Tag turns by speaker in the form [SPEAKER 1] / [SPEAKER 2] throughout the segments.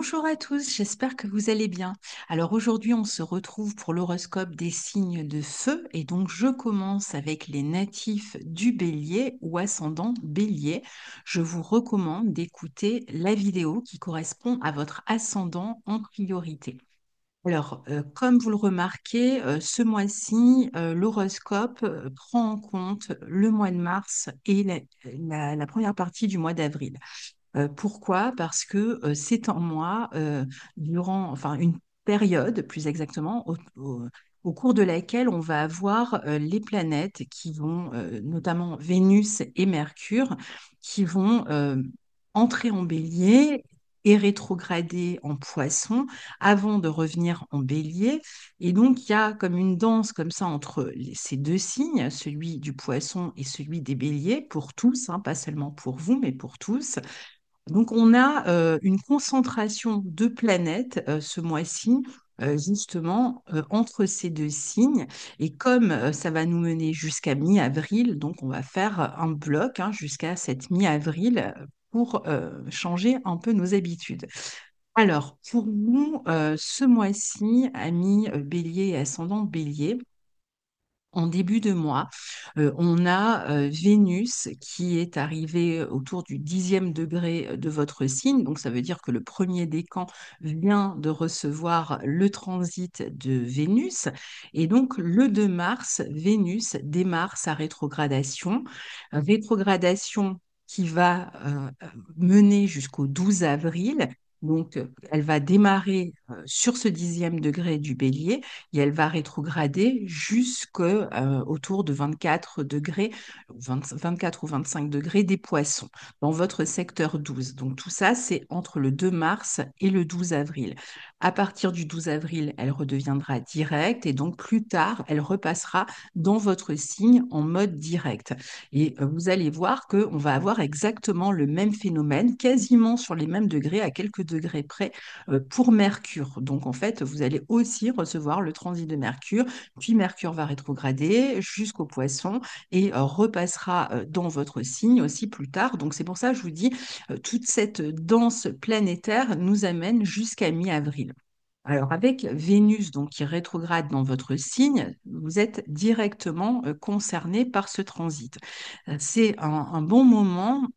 [SPEAKER 1] Bonjour à tous, j'espère que vous allez bien. Alors aujourd'hui, on se retrouve pour l'horoscope des signes de feu et donc je commence avec les natifs du Bélier ou ascendant Bélier. Je vous recommande d'écouter la vidéo qui correspond à votre ascendant en priorité. Alors, comme vous le remarquez, ce mois-ci, l'horoscope prend en compte le mois de mars et la première partie du mois d'avril. Pourquoi? Parce que c'est un mois, enfin une période plus exactement, au cours de laquelle on va avoir les planètes qui vont, notamment Vénus et Mercure, qui vont entrer en bélier et rétrograder en poisson avant de revenir en bélier. Et donc, il y a comme une danse comme ça entre ces deux signes, celui du poisson et celui des béliers, pour tous, hein, pas seulement pour vous, mais pour tous. Donc, on a une concentration de planètes ce mois-ci, justement, entre ces deux signes. Et comme ça va nous mener jusqu'à mi-avril, donc on va faire un bloc hein, jusqu'à cette mi-avril pour changer un peu nos habitudes. Alors, pour nous, ce mois-ci, amis Bélier et ascendant Bélier, en début de mois, on a Vénus qui est arrivée autour du 10e degré de votre signe. Donc, ça veut dire que le premier décan vient de recevoir le transit de Vénus. Et donc, le 2 mars, Vénus démarre sa rétrogradation. Rétrogradation qui va mener jusqu'au 12 avril. Donc, elle va démarrer sur ce 10e degré du bélier et elle va rétrograder jusqu'au autour de 24 degrés, 24 ou 25 degrés des poissons dans votre secteur 12. Donc tout ça, c'est entre le 2 mars et le 12 avril. À partir du 12 avril, elle redeviendra directe et donc plus tard, elle repassera dans votre signe en mode direct. Et vous allez voir qu'on va avoir exactement le même phénomène, quasiment sur les mêmes degrés, à quelques degrés près, pour Mercure. Donc en fait, vous allez aussi recevoir le transit de Mercure, puis Mercure va rétrograder jusqu'au Poisson et repassera dans votre signe aussi plus tard. Donc c'est pour ça que je vous dis, toute cette danse planétaire nous amène jusqu'à mi-avril. Alors avec Vénus donc qui rétrograde dans votre signe, vous êtes directement concerné par ce transit. C'est un bon moment,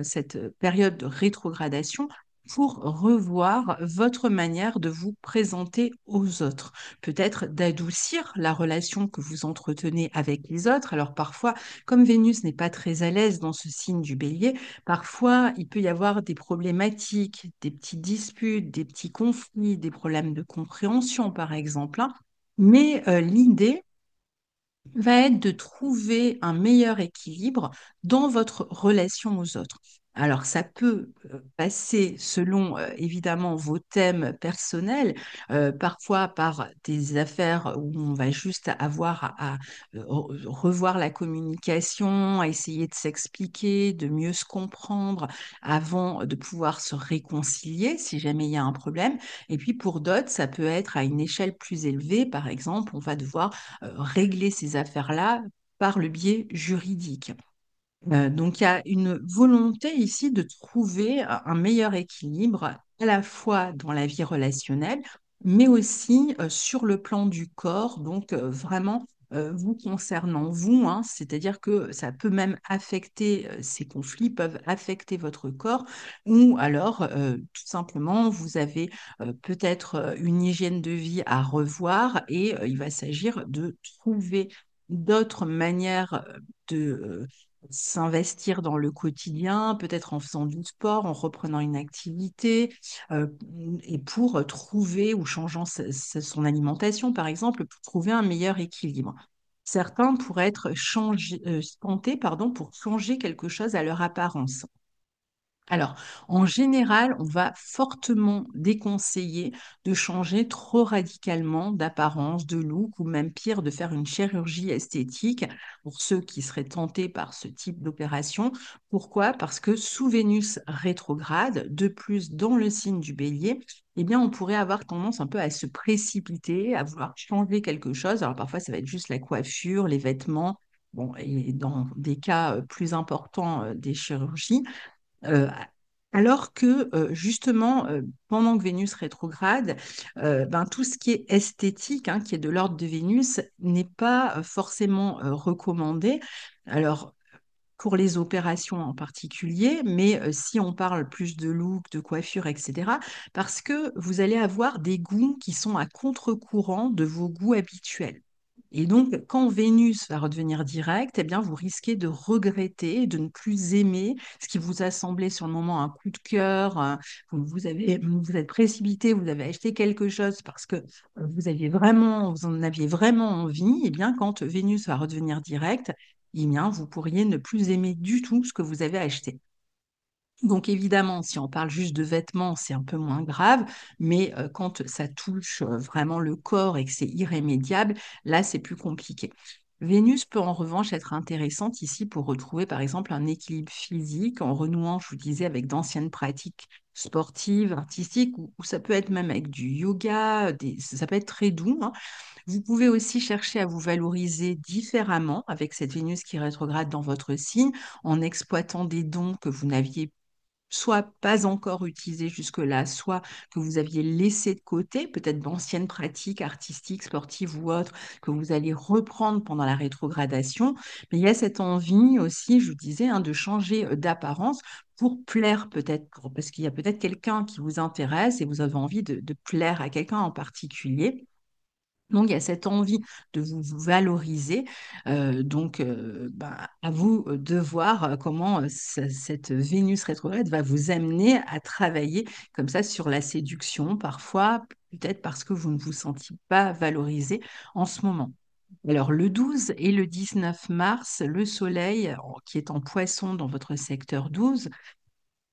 [SPEAKER 1] cette période de rétrogradation, pour revoir votre manière de vous présenter aux autres. Peut-être d'adoucir la relation que vous entretenez avec les autres. Alors parfois, comme Vénus n'est pas très à l'aise dans ce signe du bélier, parfois il peut y avoir des problématiques, des petites disputes, des petits conflits, des problèmes de compréhension par exemple, hein. Mais l'idée, va être de trouver un meilleur équilibre dans votre relation aux autres. Alors, ça peut passer selon évidemment vos thèmes personnels, parfois par des affaires où on va juste avoir revoir la communication, à essayer de s'expliquer, de mieux se comprendre avant de pouvoir se réconcilier si jamais il y a un problème. Et puis pour d'autres, ça peut être à une échelle plus élevée. Par exemple, on va devoir régler ces affaires-là par le biais juridique. Donc, il y a une volonté ici de trouver un meilleur équilibre à la fois dans la vie relationnelle, mais aussi sur le plan du corps, donc vraiment vous concernant vous, hein, c'est-à-dire que ça peut même affecter, ces conflits peuvent affecter votre corps, ou alors tout simplement vous avez peut-être une hygiène de vie à revoir et il va s'agir de trouver d'autres manières de s'investir dans le quotidien, peut-être en faisant du sport, en reprenant une activité, euh, et pour trouver ou changeant son alimentation, par exemple, pour trouver un meilleur équilibre. Certains pourraient être tentés, pardon, pour changer quelque chose à leur apparence. Alors, en général, on va fortement déconseiller de changer trop radicalement d'apparence, de look, ou même pire, de faire une chirurgie esthétique pour ceux qui seraient tentés par ce type d'opération. Pourquoi? Parce que sous Vénus rétrograde, de plus dans le signe du Bélier, eh bien, on pourrait avoir tendance un peu à se précipiter, à vouloir changer quelque chose. Alors parfois, ça va être juste la coiffure, les vêtements. Bon, et dans des cas plus importants, des chirurgies. Euh, Alors que justement, pendant que Vénus rétrograde, ben, tout ce qui est esthétique, hein, qui est de l'ordre de Vénus, n'est pas forcément recommandé. Alors, pour les opérations en particulier, mais si on parle plus de look, de coiffure, etc., parce que vous allez avoir des goûts qui sont à contre-courant de vos goûts habituels. Et donc, quand Vénus va redevenir directe, eh bien, vous risquez de regretter, de ne plus aimer ce qui vous a semblé sur le moment un coup de cœur. Vous êtes précipité, vous avez acheté quelque chose parce que vous en aviez vraiment envie. Eh bien, quand Vénus va redevenir directe, eh bien, vous pourriez ne plus aimer du tout ce que vous avez acheté. Donc évidemment, si on parle juste de vêtements, c'est un peu moins grave, mais quand ça touche vraiment le corps et que c'est irrémédiable, là, c'est plus compliqué. Vénus peut en revanche être intéressante ici pour retrouver par exemple un équilibre physique en renouant, je vous disais, avec d'anciennes pratiques sportives, artistiques, ou ça peut être même avec du yoga, ça peut être très doux, hein. Vous pouvez aussi chercher à vous valoriser différemment avec cette Vénus qui rétrograde dans votre signe, en exploitant des dons que vous n'aviez soit pas encore utilisé jusque-là, soit que vous aviez laissé de côté, peut-être d'anciennes pratiques artistiques, sportives ou autres, que vous allez reprendre pendant la rétrogradation. Mais il y a cette envie aussi, je vous disais, hein, de changer d'apparence pour plaire peut-être, parce qu'il y a peut-être quelqu'un qui vous intéresse et vous avez envie de plaire à quelqu'un en particulier. Donc, il y a cette envie de vous valoriser. À vous de voir comment cette Vénus rétrograde va vous amener à travailler comme ça sur la séduction, parfois, peut-être parce que vous ne vous sentez pas valorisé en ce moment. Alors, le 12 et le 19 mars, le Soleil, qui est en Poisson dans votre secteur 12,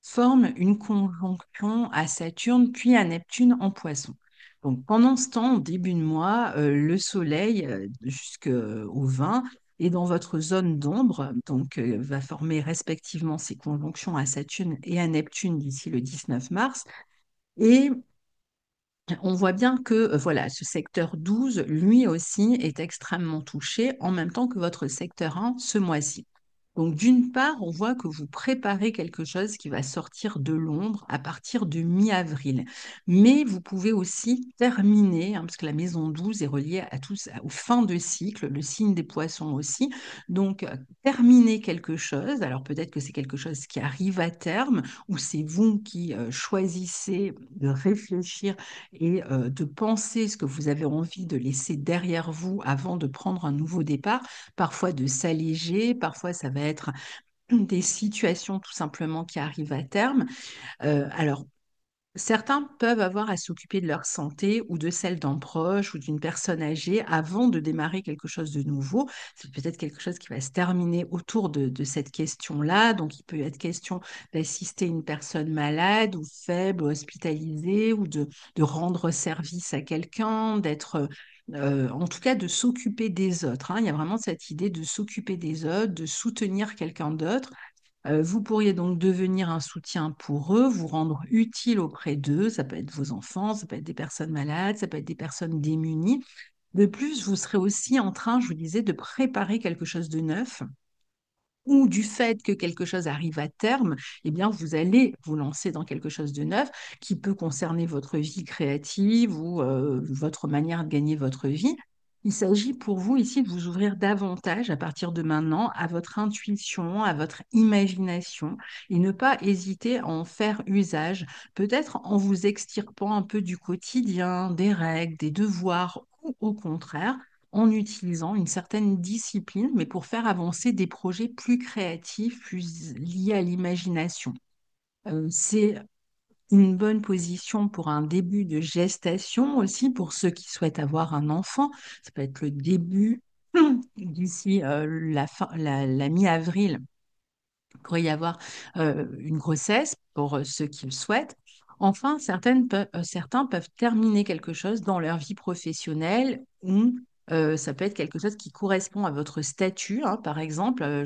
[SPEAKER 1] forme une conjonction à Saturne puis à Neptune en Poisson. Donc pendant ce temps, au début de mois, le Soleil jusqu'au 20 est dans votre zone d'ombre, donc va former respectivement ces conjonctions à Saturne et à Neptune d'ici le 19 mars. Et on voit bien que voilà, ce secteur 12, lui aussi, est extrêmement touché en même temps que votre secteur 1 ce mois-ci. Donc, d'une part, on voit que vous préparez quelque chose qui va sortir de l'ombre à partir de mi-avril. Mais vous pouvez aussi terminer, hein, parce que la maison 12 est reliée aux fins de cycle, le signe des poissons aussi. Donc, terminer quelque chose, alors peut-être que c'est quelque chose qui arrive à terme, ou c'est vous qui choisissez de réfléchir et de penser ce que vous avez envie de laisser derrière vous avant de prendre un nouveau départ, parfois de s'alléger, parfois ça va être des situations tout simplement qui arrivent à terme. Alors, certains peuvent avoir à s'occuper de leur santé ou de celle d'un proche ou d'une personne âgée avant de démarrer quelque chose de nouveau. C'est peut-être quelque chose qui va se terminer autour de cette question-là. Donc, il peut être question d'assister une personne malade ou faible, ou hospitalisée, ou de rendre service à quelqu'un, en tout cas, de s'occuper des autres, hein. Il y a vraiment cette idée de s'occuper des autres, de soutenir quelqu'un d'autre. Vous pourriez donc devenir un soutien pour eux, vous rendre utile auprès d'eux. Ça peut être vos enfants, ça peut être des personnes malades, ça peut être des personnes démunies. De plus, vous serez aussi en train, je vous disais, de préparer quelque chose de neuf ou du fait que quelque chose arrive à terme, eh bien, vous allez vous lancer dans quelque chose de neuf qui peut concerner votre vie créative ou votre manière de gagner votre vie. Il s'agit pour vous ici de vous ouvrir davantage à partir de maintenant à votre intuition, à votre imagination et ne pas hésiter à en faire usage, peut-être en vous extirpant un peu du quotidien, des règles, des devoirs ou au contraire en utilisant une certaine discipline, mais pour faire avancer des projets plus créatifs, plus liés à l'imagination. C'est une bonne position pour un début de gestation aussi, pour ceux qui souhaitent avoir un enfant. Ça peut être le début d'ici la mi-avril. Il pourrait y avoir une grossesse pour ceux qui le souhaitent. Enfin, certains peuvent terminer quelque chose dans leur vie professionnelle ou ça peut être quelque chose qui correspond à votre statut, hein. Par exemple,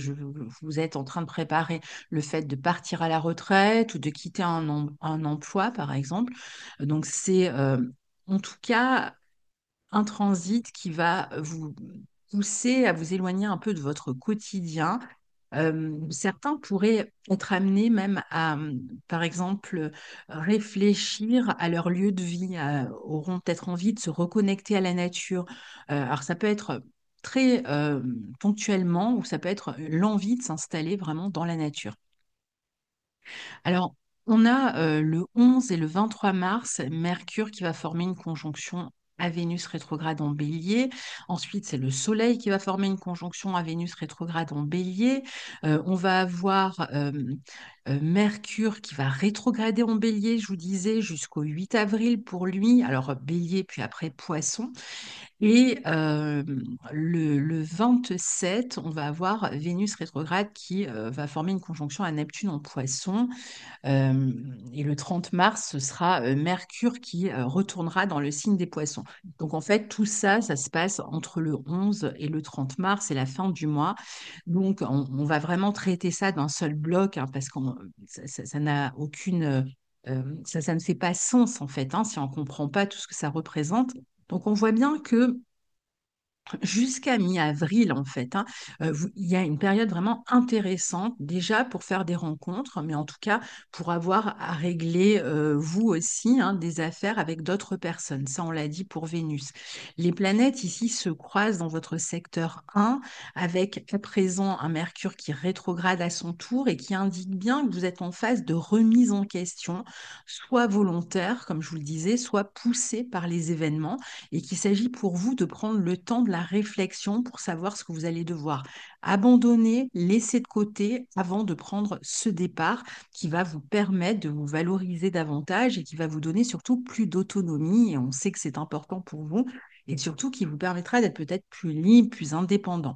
[SPEAKER 1] vous êtes en train de préparer le fait de partir à la retraite ou de quitter un emploi, par exemple. Donc, c'est en tout cas un transit qui va vous pousser à vous éloigner un peu de votre quotidien Certains pourraient être amenés même à, par exemple, réfléchir à leur lieu de vie, auront peut-être envie de se reconnecter à la nature. Alors ça peut être très ponctuellement ou ça peut être l'envie de s'installer vraiment dans la nature. Alors, on a le 11 et le 23 mars, Mercure qui va former une conjonction à Vénus rétrograde en Bélier. Ensuite, c'est le Soleil qui va former une conjonction à Vénus rétrograde en Bélier. On va avoir Mercure qui va rétrograder en Bélier, je vous disais, jusqu'au 8 avril pour lui. Alors, Bélier, puis après Poisson. Et le 27, on va avoir Vénus rétrograde qui va former une conjonction à Neptune en Poisson. Euh, et le 30 mars, ce sera Mercure qui retournera dans le signe des Poissons. Donc en fait, tout ça, ça se passe entre le 11 et le 30 mars, c'est la fin du mois. Donc on va vraiment traiter ça d'un seul bloc, hein, parce que ça n'a aucune... ça ne fait pas sens en fait, hein, si on ne comprend pas tout ce que ça représente. Donc on voit bien que jusqu'à mi-avril, en fait, hein, il y a une période vraiment intéressante, déjà pour faire des rencontres, mais en tout cas pour avoir à régler, vous aussi, hein, des affaires avec d'autres personnes. Ça, on l'a dit pour Vénus. Les planètes ici se croisent dans votre secteur 1 avec à présent un Mercure qui rétrograde à son tour et qui indique bien que vous êtes en phase de remise en question, soit volontaire, comme je vous le disais, soit poussé par les événements et qu'il s'agit pour vous de prendre le temps de la réflexion pour savoir ce que vous allez devoir abandonner, laisser de côté avant de prendre ce départ qui va vous permettre de vous valoriser davantage et qui va vous donner surtout plus d'autonomie. Et on sait que c'est important pour vous et surtout qui vous permettra d'être peut-être plus libre, plus indépendant.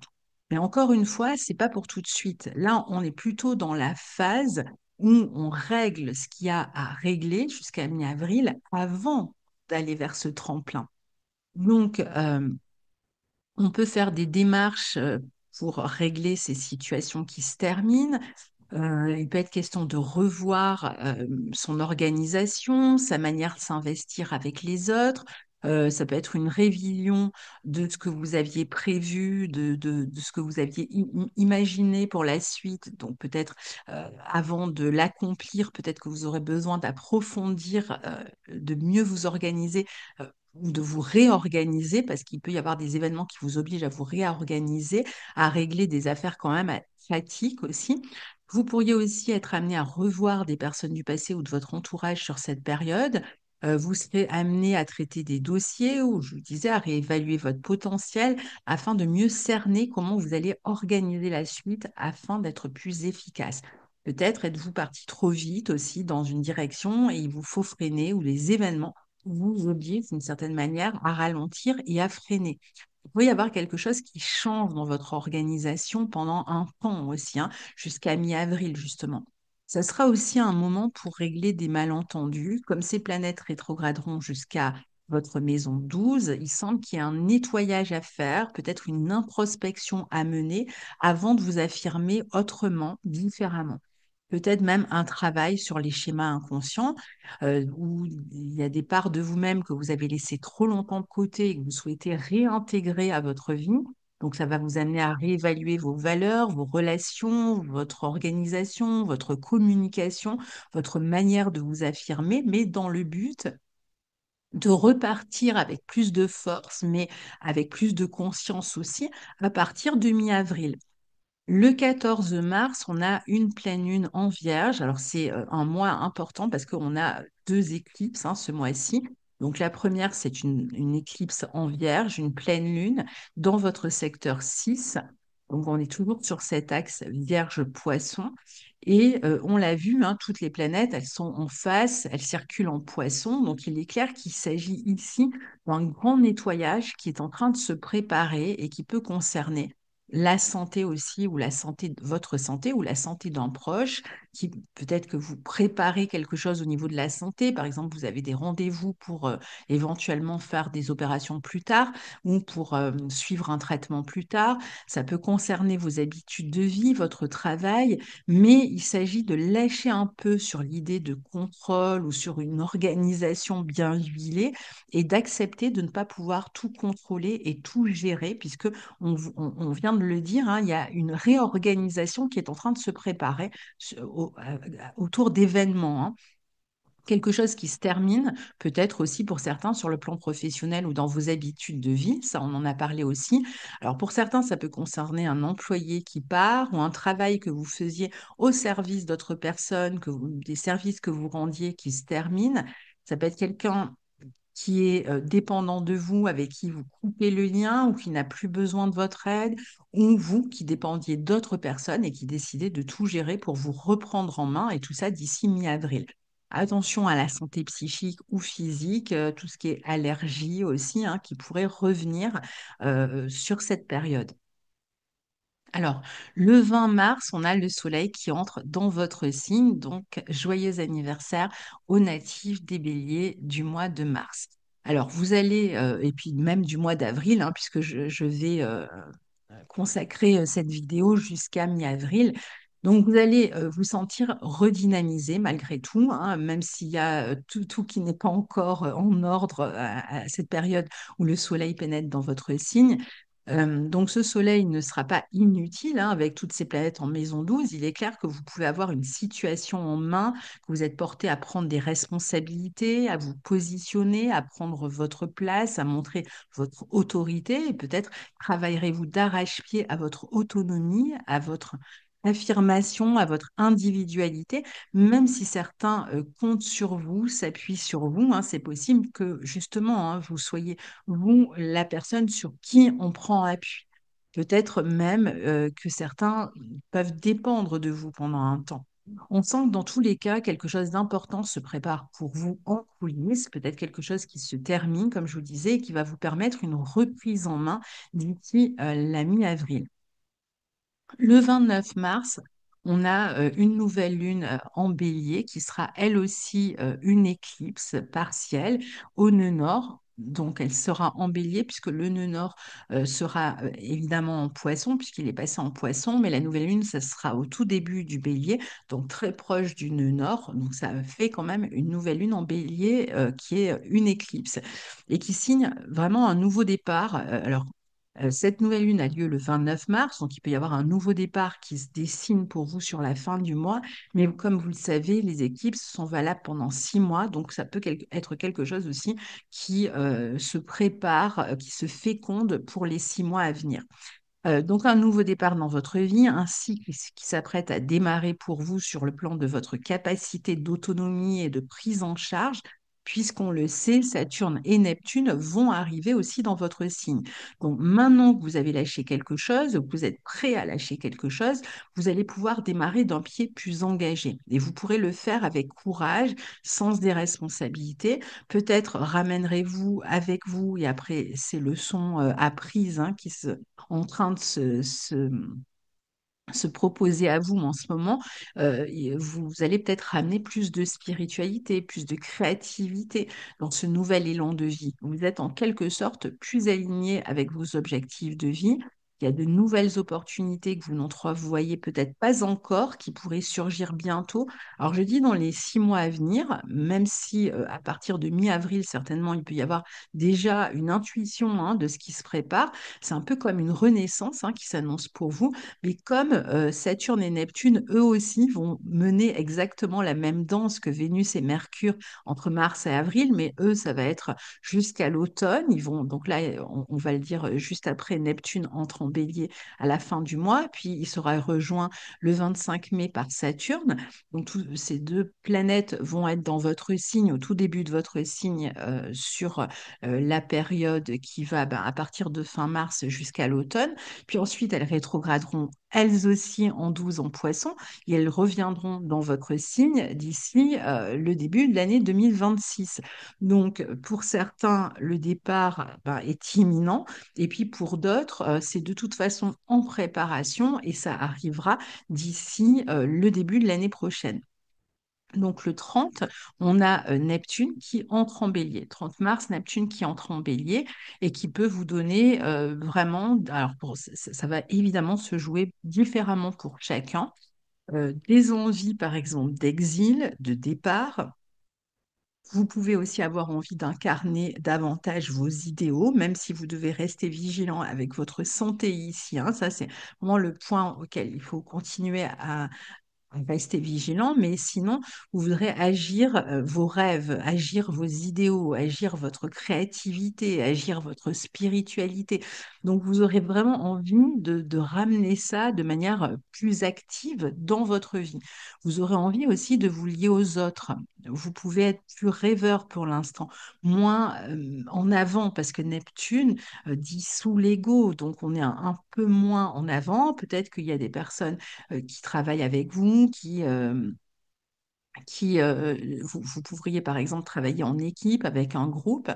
[SPEAKER 1] Mais encore une fois, c'est pas pour tout de suite. Là, on est plutôt dans la phase où on règle ce qu'il y a à régler jusqu'à mi-avril avant d'aller vers ce tremplin. Donc, on peut faire des démarches pour régler ces situations qui se terminent. Il peut être question de revoir son organisation, sa manière de s'investir avec les autres. Ça peut être une révision de ce que vous aviez prévu, de ce que vous aviez imaginé pour la suite. Donc peut-être avant de l'accomplir, peut-être que vous aurez besoin d'approfondir, de mieux vous organiser ou de vous réorganiser, parce qu'il peut y avoir des événements qui vous obligent à vous réorganiser, à régler des affaires quand même à fatigue aussi. Vous pourriez aussi être amené à revoir des personnes du passé ou de votre entourage sur cette période. Vous serez amené à traiter des dossiers ou, je vous disais, à réévaluer votre potentiel afin de mieux cerner comment vous allez organiser la suite afin d'être plus efficace. Peut-être êtes-vous parti trop vite aussi dans une direction et il vous faut freiner ou les événements vous oblige d'une certaine manière à ralentir et à freiner. Il peut y avoir quelque chose qui change dans votre organisation pendant un temps aussi, hein, jusqu'à mi-avril justement. Ça sera aussi un moment pour régler des malentendus. Comme ces planètes rétrograderont jusqu'à votre maison 12, il semble qu'il y ait un nettoyage à faire, peut-être une introspection à mener avant de vous affirmer autrement, différemment. Peut-être même un travail sur les schémas inconscients où il y a des parts de vous-même que vous avez laissées trop longtemps de côté et que vous souhaitez réintégrer à votre vie. Donc, ça va vous amener à réévaluer vos valeurs, vos relations, votre organisation, votre communication, votre manière de vous affirmer, mais dans le but de repartir avec plus de force, mais avec plus de conscience aussi, à partir de mi-avril. Le 14 mars, on a une pleine lune en Vierge. Alors, c'est un mois important parce qu'on a deux éclipses, hein, ce mois-ci. Donc, la première, c'est une éclipse en Vierge, une pleine lune dans votre secteur 6. Donc, on est toujours sur cet axe Vierge-Poisson. Et on l'a vu, hein, toutes les planètes, elles sont en face, elles circulent en Poisson. Donc, il est clair qu'il s'agit ici d'un grand nettoyage qui est en train de se préparer et qui peut concerner la santé aussi, ou la santé, votre santé, ou la santé d'un proche, qui peut-être que vous préparez quelque chose au niveau de la santé. Par exemple, vous avez des rendez-vous pour éventuellement faire des opérations plus tard ou pour suivre un traitement plus tard. Ça peut concerner vos habitudes de vie, votre travail, mais il s'agit de lâcher un peu sur l'idée de contrôle ou sur une organisation bien huilée et d'accepter de ne pas pouvoir tout contrôler et tout gérer, puisque on vient de le dire, hein, il y a une réorganisation qui est en train de se préparer autour d'événements, hein. Quelque chose qui se termine, peut-être aussi pour certains sur le plan professionnel ou dans vos habitudes de vie, ça on en a parlé aussi. Alors pour certains, ça peut concerner un employé qui part ou un travail que vous faisiez au service d'autres personnes, des services que vous rendiez qui se terminent. Ça peut être quelqu'un qui est dépendant de vous, avec qui vous coupez le lien ou qui n'a plus besoin de votre aide, ou vous qui dépendiez d'autres personnes et qui décidez de tout gérer pour vous reprendre en main et tout ça d'ici mi-avril. Attention à la santé psychique ou physique, tout ce qui est allergie aussi, hein, qui pourrait revenir sur cette période. Alors, le 20 mars, on a le soleil qui entre dans votre signe, donc joyeux anniversaire aux natifs des béliers du mois de mars. Alors, vous allez, et puis même du mois d'avril, hein, puisque je vais consacrer cette vidéo jusqu'à mi-avril. Donc, vous allez vous sentir redynamisé malgré tout, hein, même s'il y a tout qui n'est pas encore en ordre à cette période où le soleil pénètre dans votre signe. Donc, ce soleil ne sera pas inutile, hein, avec toutes ces planètes en maison 12. Il est clair que vous pouvez avoir une situation en main, que vous êtes porté à prendre des responsabilités, à vous positionner, à prendre votre place, à montrer votre autorité et peut-être travaillerez-vous d'arrache-pied à votre autonomie, à votre affirmation, à votre individualité, même si certains comptent sur vous, s'appuient sur vous, hein, c'est possible que justement, hein, vous soyez, vous, la personne sur qui on prend appui. Peut-être même que certains peuvent dépendre de vous pendant un temps. On sent que dans tous les cas, quelque chose d'important se prépare pour vous en coulisses, peut-être quelque chose qui se termine, comme je vous disais, et qui va vous permettre une reprise en main d'ici la mi-avril. Le 29 mars, on a une nouvelle lune en bélier qui sera elle aussi une éclipse partielle au nœud nord. Donc, elle sera en bélier puisque le nœud nord sera évidemment en poisson puisqu'il est passé en poisson, mais la nouvelle lune, ça sera au tout début du bélier, donc très proche du nœud nord. Donc, ça fait quand même une nouvelle lune en bélier qui est une éclipse et qui signe vraiment un nouveau départ. Alors, cette nouvelle lune a lieu le 29 mars, donc il peut y avoir un nouveau départ qui se dessine pour vous sur la fin du mois. Mais comme vous le savez, les éclipses sont valables pendant 6 mois, donc ça peut être quelque chose aussi qui se prépare, qui se féconde pour les 6 mois à venir. Donc un nouveau départ dans votre vie, un cycle qui s'apprête à démarrer pour vous sur le plan de votre capacité d'autonomie et de prise en charge, puisqu'on le sait, Saturne et Neptune vont arriver aussi dans votre signe. Donc maintenant que vous avez lâché quelque chose, que vous êtes prêt à lâcher quelque chose, vous allez pouvoir démarrer d'un pied plus engagé. Et vous pourrez le faire avec courage, sens des responsabilités. Peut-être ramènerez-vous avec vous, et après ces leçons apprises hein, qui se en train de se proposer à vous en ce moment, vous allez peut-être ramener plus de spiritualité, plus de créativité dans ce nouvel élan de vie. Vous êtes en quelque sorte plus aligné avec vos objectifs de vie. Il y a de nouvelles opportunités que vous n'entrevoyez peut-être pas encore, qui pourraient surgir bientôt. Alors je dis dans les 6 mois à venir, même si à partir de mi-avril, certainement, il peut y avoir déjà une intuition hein, de ce qui se prépare. C'est un peu comme une renaissance hein, qui s'annonce pour vous. Mais comme Saturne et Neptune, eux aussi, vont mener exactement la même danse que Vénus et Mercure entre mars et avril, mais eux, ça va être jusqu'à l'automne. Ils vont, donc là, on va le dire juste après, Neptune entre en bélier à la fin du mois, puis il sera rejoint le 25 mai par Saturne. Donc ces deux planètes vont être dans votre signe, au tout début de votre signe, sur la période qui va ben, à partir de fin mars jusqu'à l'automne. Puis ensuite, elles rétrograderont elles aussi en 12 en poisson, et elles reviendront dans votre signe d'ici le début de l'année 2026. Donc, pour certains, le départ ben, est imminent, et puis pour d'autres, c'est de toute façon en préparation, et ça arrivera d'ici le début de l'année prochaine. Donc le 30, on a Neptune qui entre en bélier. 30 mars, Neptune qui entre en bélier et qui peut vous donner vraiment, alors ça va évidemment se jouer différemment pour chacun, des envies par exemple d'exil, de départ. Vous pouvez aussi avoir envie d'incarner davantage vos idéaux, même si vous devez rester vigilant avec votre santé ici, hein. Ça, c'est vraiment le point auquel il faut continuer à restez vigilant, mais sinon, vous voudrez agir vos rêves, agir vos idéaux, agir votre créativité, agir votre spiritualité. Donc, vous aurez vraiment envie de ramener ça de manière plus active dans votre vie. Vous aurez envie aussi de vous lier aux autres. Vous pouvez être plus rêveur pour l'instant, moins en avant, parce que Neptune dissout l'ego, donc on est un peu moins en avant. Peut-être qu'il y a des personnes qui travaillent avec vous, vous pourriez par exemple travailler en équipe avec un groupe.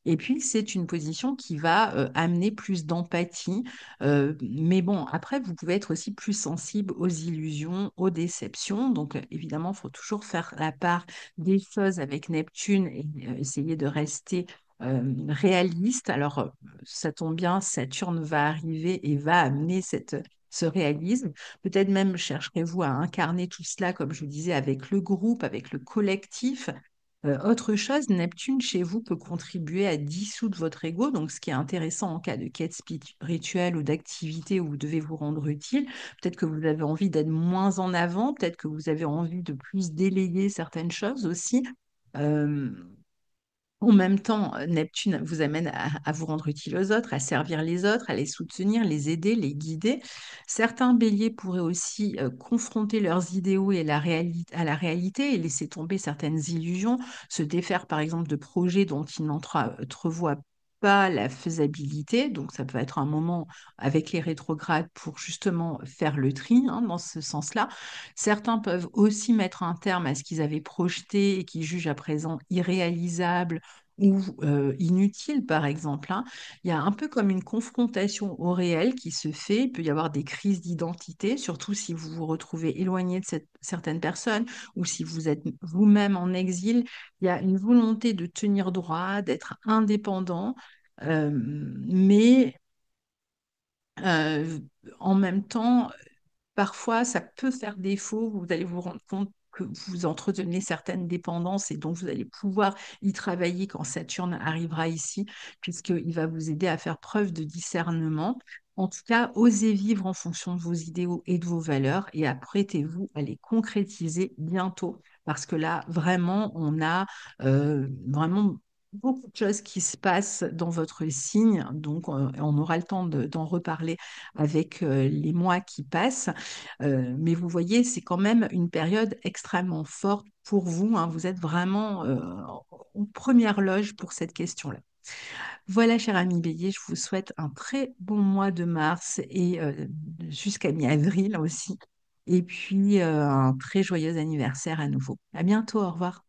[SPEAKER 1] Et puis, c'est une position qui va amener plus d'empathie. Mais bon, après, vous pouvez être aussi plus sensible aux illusions, aux déceptions. Donc, évidemment, il faut toujours faire la part des choses avec Neptune et essayer de rester réaliste. Alors, ça tombe bien, Saturne va arriver et va amener ce réalisme. Peut-être même chercherez-vous à incarner tout cela, comme je vous disais, avec le groupe, avec le collectif. Autre chose, Neptune chez vous peut contribuer à dissoudre votre ego. Donc, ce qui est intéressant en cas de quête spirituelle ou d'activité où vous devez vous rendre utile, peut-être que vous avez envie d'être moins en avant, peut-être que vous avez envie de plus délayer certaines choses aussi. Euh, En même temps, Neptune vous amène à vous rendre utile aux autres, à servir les autres, à les soutenir, les aider, les guider. Certains béliers pourraient aussi confronter leurs idéaux et à la réalité et laisser tomber certaines illusions, se défaire par exemple de projets dont ils n'entrevoient pas la faisabilité. Donc ça peut être un moment avec les rétrogrades pour justement faire le tri, hein, dans ce sens-là. Certains peuvent aussi mettre un terme à ce qu'ils avaient projeté et qu'ils jugent à présent irréalisable ou inutile, par exemple, hein. Il y a un peu comme une confrontation au réel qui se fait. Il peut y avoir des crises d'identité, surtout si vous vous retrouvez éloigné de certaines personnes ou si vous êtes vous-même en exil. Il y a une volonté de tenir droit, d'être indépendant, mais euh, en même temps, parfois, ça peut faire défaut. Vous allez vous rendre compte que vous entretenez certaines dépendances et donc vous allez pouvoir y travailler quand Saturne arrivera ici, puisqu'il va vous aider à faire preuve de discernement. En tout cas, osez vivre en fonction de vos idéaux et de vos valeurs et apprêtez-vous à les concrétiser bientôt. Parce que là, vraiment, on a vraiment beaucoup de choses qui se passent dans votre signe. Donc, on aura le temps d'en reparler avec les mois qui passent. Mais vous voyez, c'est quand même une période extrêmement forte pour vous, hein. Vous êtes vraiment en première loge pour cette question-là. Voilà, cher ami Bélier, je vous souhaite un très bon mois de mars et jusqu'à mi-avril aussi. Et puis, un très joyeux anniversaire à nouveau. À bientôt, au revoir.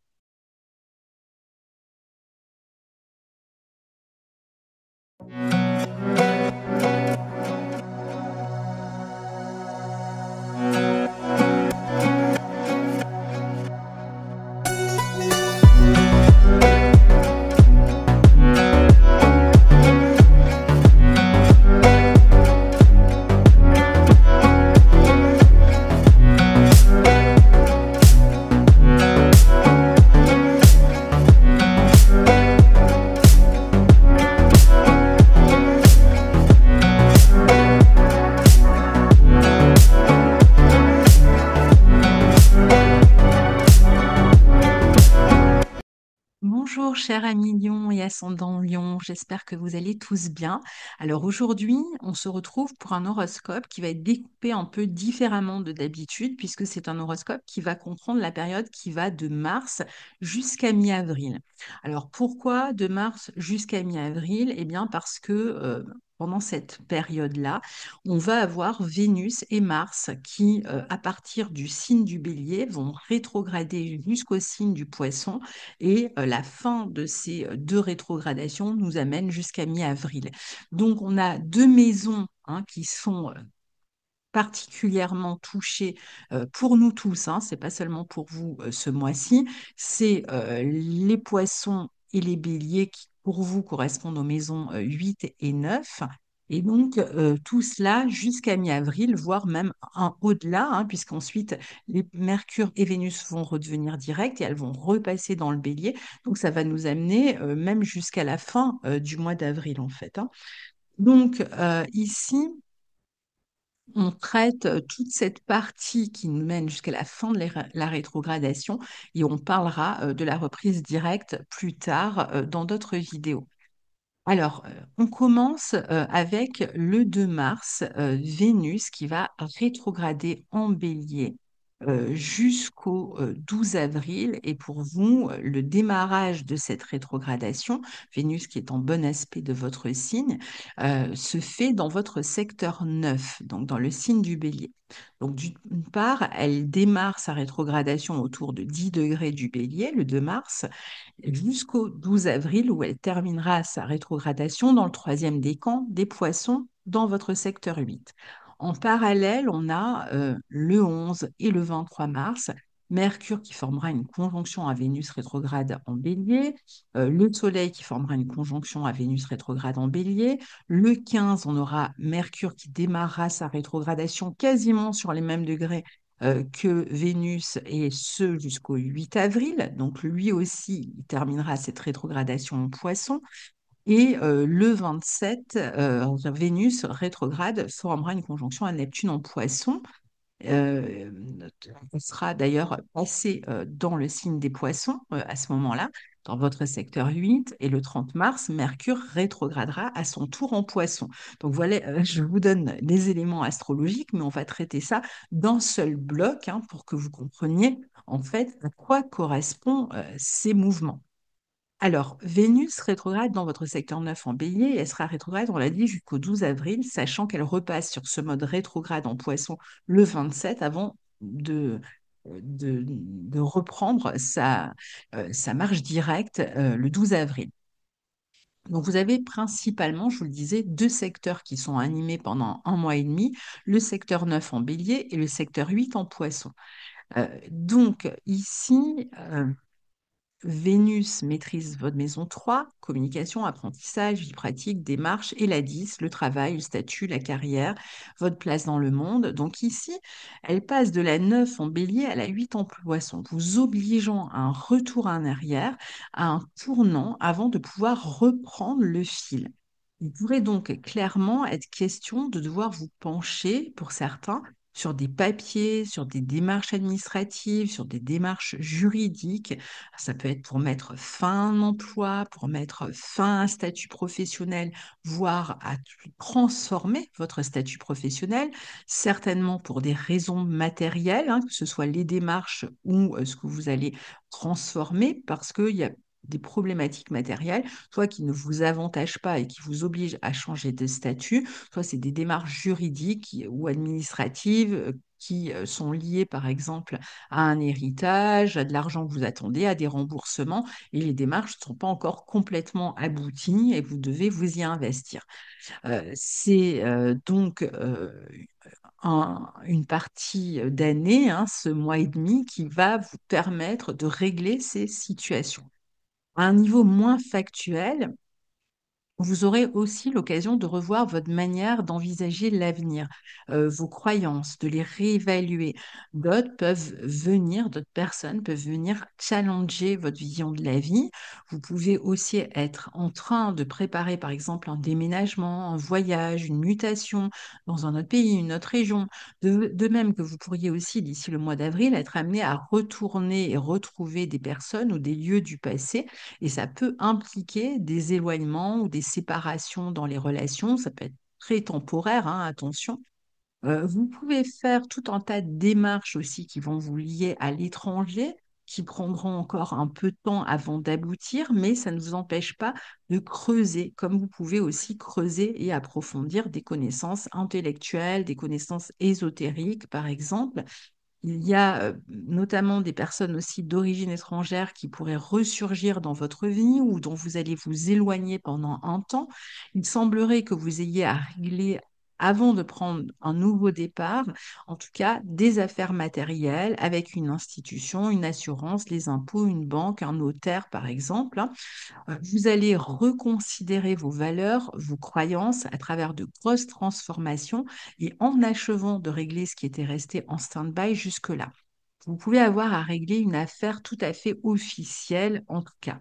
[SPEAKER 1] Bonjour, cher ami Lion et ascendant Lion, j'espère que vous allez tous bien. Alors aujourd'hui, on se retrouve pour un horoscope qui va être découpé un peu différemment de d'habitude, puisque c'est un horoscope qui va comprendre la période qui va de mars jusqu'à mi-avril. Alors pourquoi de mars jusqu'à mi-avril? Eh bien parce que pendant cette période-là, on va avoir Vénus et Mars qui, à partir du signe du Bélier, vont rétrograder jusqu'au signe du Poisson et la fin de ces deux rétrogradations nous amène jusqu'à mi-avril. Donc, on a deux maisons hein, qui sont particulièrement touchées pour nous tous, hein, c'est pas seulement pour vous ce mois-ci, c'est les poissons et les béliers qui, pour vous, correspondent aux maisons 8 et 9. Et donc, tout cela jusqu'à mi-avril, voire même au-delà, hein, puisqu'ensuite, les Mercure et Vénus vont redevenir directs et elles vont repasser dans le bélier. Donc, ça va nous amener même jusqu'à la fin du mois d'avril, en fait, hein. Donc, ici, on traite toute cette partie qui nous mène jusqu'à la fin de la rétrogradation et on parlera de la reprise directe plus tard dans d'autres vidéos. Alors, on commence avec le 2 mars, Vénus qui va rétrograder en bélier jusqu'au 12 avril. Et pour vous, le démarrage de cette rétrogradation, Vénus qui est en bon aspect de votre signe, se fait dans votre secteur 9, donc dans le signe du bélier. Donc, d'une part, elle démarre sa rétrogradation autour de 10 degrés du bélier, le 2 mars, jusqu'au 12 avril où elle terminera sa rétrogradation dans le troisième décan des poissons dans votre secteur 8. En parallèle, on a le 11 et le 23 mars, Mercure qui formera une conjonction à Vénus rétrograde en bélier, le Soleil qui formera une conjonction à Vénus rétrograde en bélier, le 15, on aura Mercure qui démarrera sa rétrogradation quasiment sur les mêmes degrés que Vénus, et ce jusqu'au 8 avril. Donc lui aussi, il terminera cette rétrogradation en Poisson. Et le 27, Vénus rétrograde formera une conjonction à Neptune en Poisson. Euh, On sera d'ailleurs passé dans le signe des Poissons à ce moment-là, dans votre secteur 8, et le 30 mars, Mercure rétrogradera à son tour en Poisson. Donc voilà, je vous donne les éléments astrologiques, mais on va traiter ça d'un seul bloc hein, pour que vous compreniez en fait à quoi correspondent ces mouvements. Alors, Vénus rétrograde dans votre secteur 9 en bélier, et elle sera rétrograde, on l'a dit, jusqu'au 12 avril, sachant qu'elle repasse sur ce mode rétrograde en poisson le 27 avant de reprendre sa marche directe le 12 avril. Donc, vous avez principalement, je vous le disais, deux secteurs qui sont animés pendant un mois et demi, le secteur 9 en bélier et le secteur 8 en poisson. Donc, ici, Vénus maîtrise votre maison 3, communication, apprentissage, vie pratique, démarche, et la 10, le travail, le statut, la carrière, votre place dans le monde. Donc ici, elle passe de la 9 en bélier à la 8 en poisson, vous obligeant à un retour en arrière, à un tournant avant de pouvoir reprendre le fil. Il pourrait donc clairement être question de devoir vous pencher, pour certains, sur des papiers, sur des démarches administratives, sur des démarches juridiques. Ça peut être pour mettre fin à un emploi, pour mettre fin à un statut professionnel, voire à transformer votre statut professionnel, certainement pour des raisons matérielles, hein, que ce soit les démarches ou ce que vous allez transformer, parce qu'il y a des problématiques matérielles, soit qui ne vous avantagent pas et qui vous obligent à changer de statut, soit c'est des démarches juridiques ou administratives qui sont liées, par exemple, à un héritage, à de l'argent que vous attendez, à des remboursements, et les démarches ne sont pas encore complètement abouties et vous devez vous y investir. C'est donc une partie d'année, hein, ce mois et demi, qui va vous permettre de régler ces situations. À un niveau moins factuel, vous aurez aussi l'occasion de revoir votre manière d'envisager l'avenir, vos croyances, de les réévaluer. D'autres personnes peuvent venir challenger votre vision de la vie. Vous pouvez aussi être en train de préparer, par exemple, un déménagement, un voyage, une mutation dans un autre pays, une autre région. De même que vous pourriez aussi, d'ici le mois d'avril, être amené à retourner et retrouver des personnes ou des lieux du passé, et ça peut impliquer des éloignements ou des séparations dans les relations. Ça peut être très temporaire, hein, attention. Vous pouvez faire tout un tas de démarches aussi qui vont vous lier à l'étranger. qui prendront encore un peu de temps avant d'aboutir, mais ça ne vous empêche pas de creuser, comme vous pouvez aussi creuser et approfondir des connaissances intellectuelles, des connaissances ésotériques, par exemple. Il y a notamment des personnes aussi d'origine étrangère qui pourraient ressurgir dans votre vie ou dont vous allez vous éloigner pendant un temps. Il semblerait que vous ayez à régler, avant de prendre un nouveau départ, en tout cas des affaires matérielles avec une institution, une assurance, les impôts, une banque, un notaire, par exemple, hein. Vous allez reconsidérer vos valeurs, vos croyances à travers de grosses transformations et en achevant de régler ce qui était resté en stand-by jusque-là. Vous pouvez avoir à régler une affaire tout à fait officielle, en tout cas.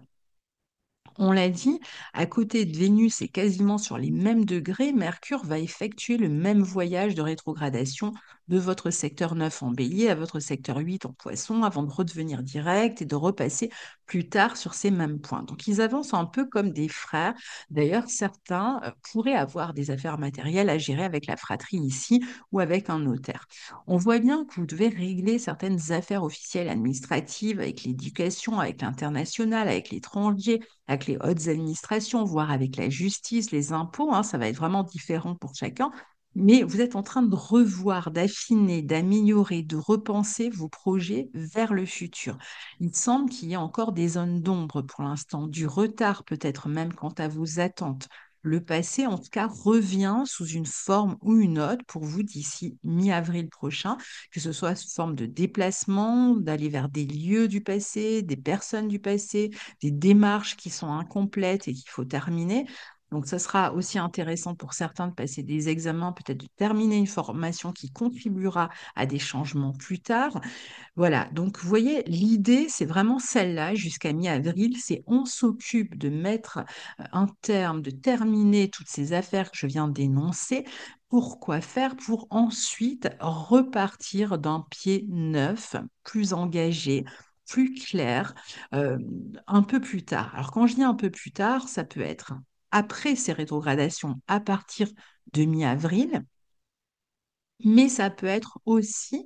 [SPEAKER 1] On l'a dit, à côté de Vénus et quasiment sur les mêmes degrés, Mercure va effectuer le même voyage de rétrogradation de votre secteur 9 en Bélier à votre secteur 8 en Poisson avant de redevenir direct et de repasser plus tard sur ces mêmes points. Donc ils avancent un peu comme des frères. D'ailleurs, certains pourraient avoir des affaires matérielles à gérer avec la fratrie ici ou avec un notaire. On voit bien que vous devez régler certaines affaires officielles administratives avec l'éducation, avec l'international, avec l'étranger, avec les hautes administrations, voire avec la justice, les impôts, hein, ça va être vraiment différent pour chacun. Mais vous êtes en train de revoir, d'affiner, d'améliorer, de repenser vos projets vers le futur. Il semble qu'il y ait encore des zones d'ombre pour l'instant, du retard peut-être même quant à vos attentes. Le passé, en tout cas, revient sous une forme ou une autre pour vous d'ici mi-avril prochain, que ce soit sous forme de déplacement, d'aller vers des lieux du passé, des personnes du passé, des démarches qui sont incomplètes et qu'il faut terminer. Donc, ça sera aussi intéressant pour certains de passer des examens, peut-être de terminer une formation qui contribuera à des changements plus tard. Voilà, donc vous voyez, l'idée, c'est vraiment celle-là jusqu'à mi-avril, c'est on s'occupe de mettre un terme, de terminer toutes ces affaires que je viens d'énoncer. Pourquoi faire? Pour ensuite repartir d'un pied neuf, plus engagé, plus clair, euh, un peu plus tard. Alors quand je dis un peu plus tard, ça peut être après ces rétrogradations, à partir de mi-avril, mais ça peut être aussi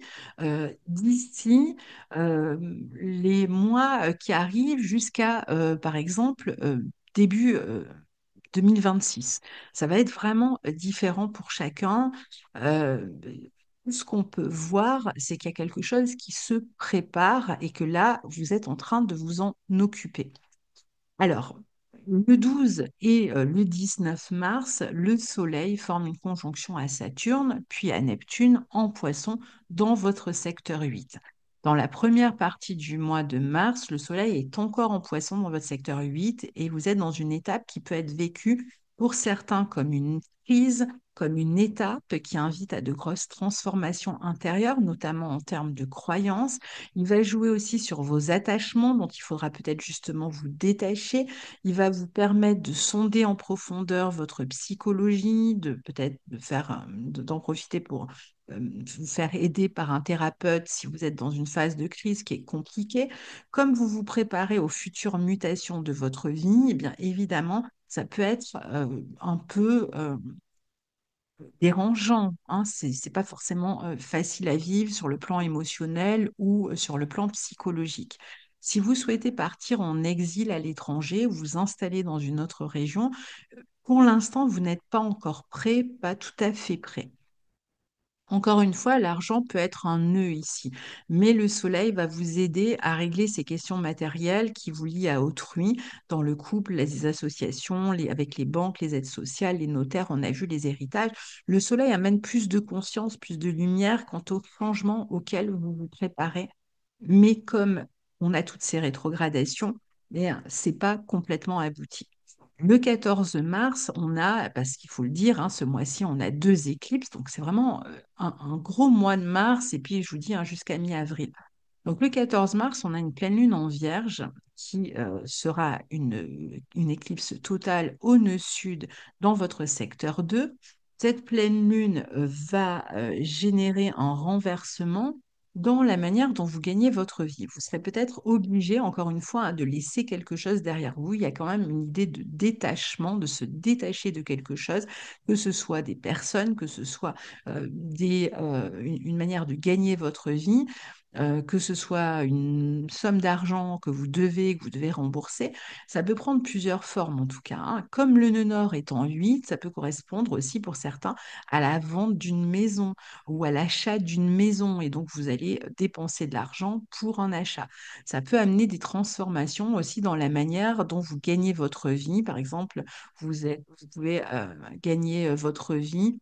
[SPEAKER 1] d'ici euh, les mois qui arrivent jusqu'à, par exemple, début 2026. Ça va être vraiment différent pour chacun. Euh, Tout ce qu'on peut voir, c'est qu'il y a quelque chose qui se prépare et que là, vous êtes en train de vous en occuper. Alors, le 12 et le 19 mars, le Soleil forme une conjonction à Saturne, puis à Neptune en Poisson dans votre secteur 8. Dans la première partie du mois de mars, le Soleil est encore en Poisson dans votre secteur 8 et vous êtes dans une étape qui peut être vécue pour certains comme une crise, comme une étape qui invite à de grosses transformations intérieures, notamment en termes de croyances. Il va jouer aussi sur vos attachements, dont il faudra peut-être justement vous détacher. Il va vous permettre de sonder en profondeur votre psychologie, de peut-être d'en profiter pour vous faire aider par un thérapeute si vous êtes dans une phase de crise qui est compliquée. Comme vous vous préparez aux futures mutations de votre vie, eh bien évidemment, ça peut être un peu dérangeant, hein. C'est pas forcément facile à vivre sur le plan émotionnel ou sur le plan psychologique. Si vous souhaitez partir en exil à l'étranger, vous installer dans une autre région, pour l'instant, vous n'êtes pas encore prêt, pas tout à fait prêt. Encore une fois, l'argent peut être un nœud ici, mais le soleil va vous aider à régler ces questions matérielles qui vous lient à autrui, dans le couple, les associations, avec les banques, les aides sociales, les notaires, on a vu les héritages. Le soleil amène plus de conscience, plus de lumière quant aux changements auxquels vous vous préparez. Mais comme on a toutes ces rétrogradations, c'est pas complètement abouti. Le 14 mars, on a, parce qu'il faut le dire, hein, ce mois-ci, on a deux éclipses, donc c'est vraiment un gros mois de mars, et puis je vous dis hein, jusqu'à mi-avril. Donc le 14 mars, on a une pleine lune en Vierge qui sera une éclipse totale au nœud sud dans votre secteur 2. Cette pleine lune va générer un renversement dans la manière dont vous gagnez votre vie. Vous serez peut-être obligé, encore une fois, hein, de laisser quelque chose derrière vous. Il y a quand même une idée de détachement, de se détacher de quelque chose, que ce soit des personnes, que ce soit une manière de gagner votre vie. que ce soit une somme d'argent que vous devez rembourser, ça peut prendre plusieurs formes en tout cas, hein. Comme le nœud nord est en 8, ça peut correspondre aussi pour certains à la vente d'une maison ou à l'achat d'une maison. Et donc, vous allez dépenser de l'argent pour un achat. Ça peut amener des transformations aussi dans la manière dont vous gagnez votre vie. Par exemple, vous pouvez gagner votre vie,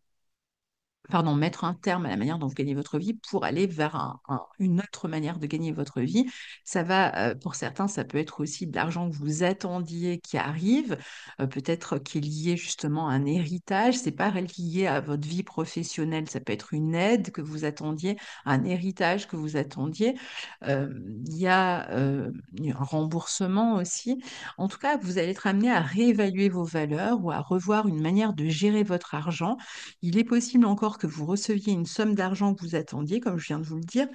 [SPEAKER 1] pardon, mettre un terme à la manière dont vous gagnez votre vie pour aller vers une autre manière de gagner votre vie. Ça va, pour certains, ça peut être aussi de l'argent que vous attendiez qui arrive, peut-être qui est lié justement à un héritage. C'est pas lié à votre vie professionnelle. Ça peut être une aide que vous attendiez, un héritage que vous attendiez. Euh, Il y a un remboursement aussi. En tout cas, vous allez être amené à réévaluer vos valeurs ou à revoir une manière de gérer votre argent. Il est possible encore que vous receviez une somme d'argent que vous attendiez, comme je viens de vous le dire,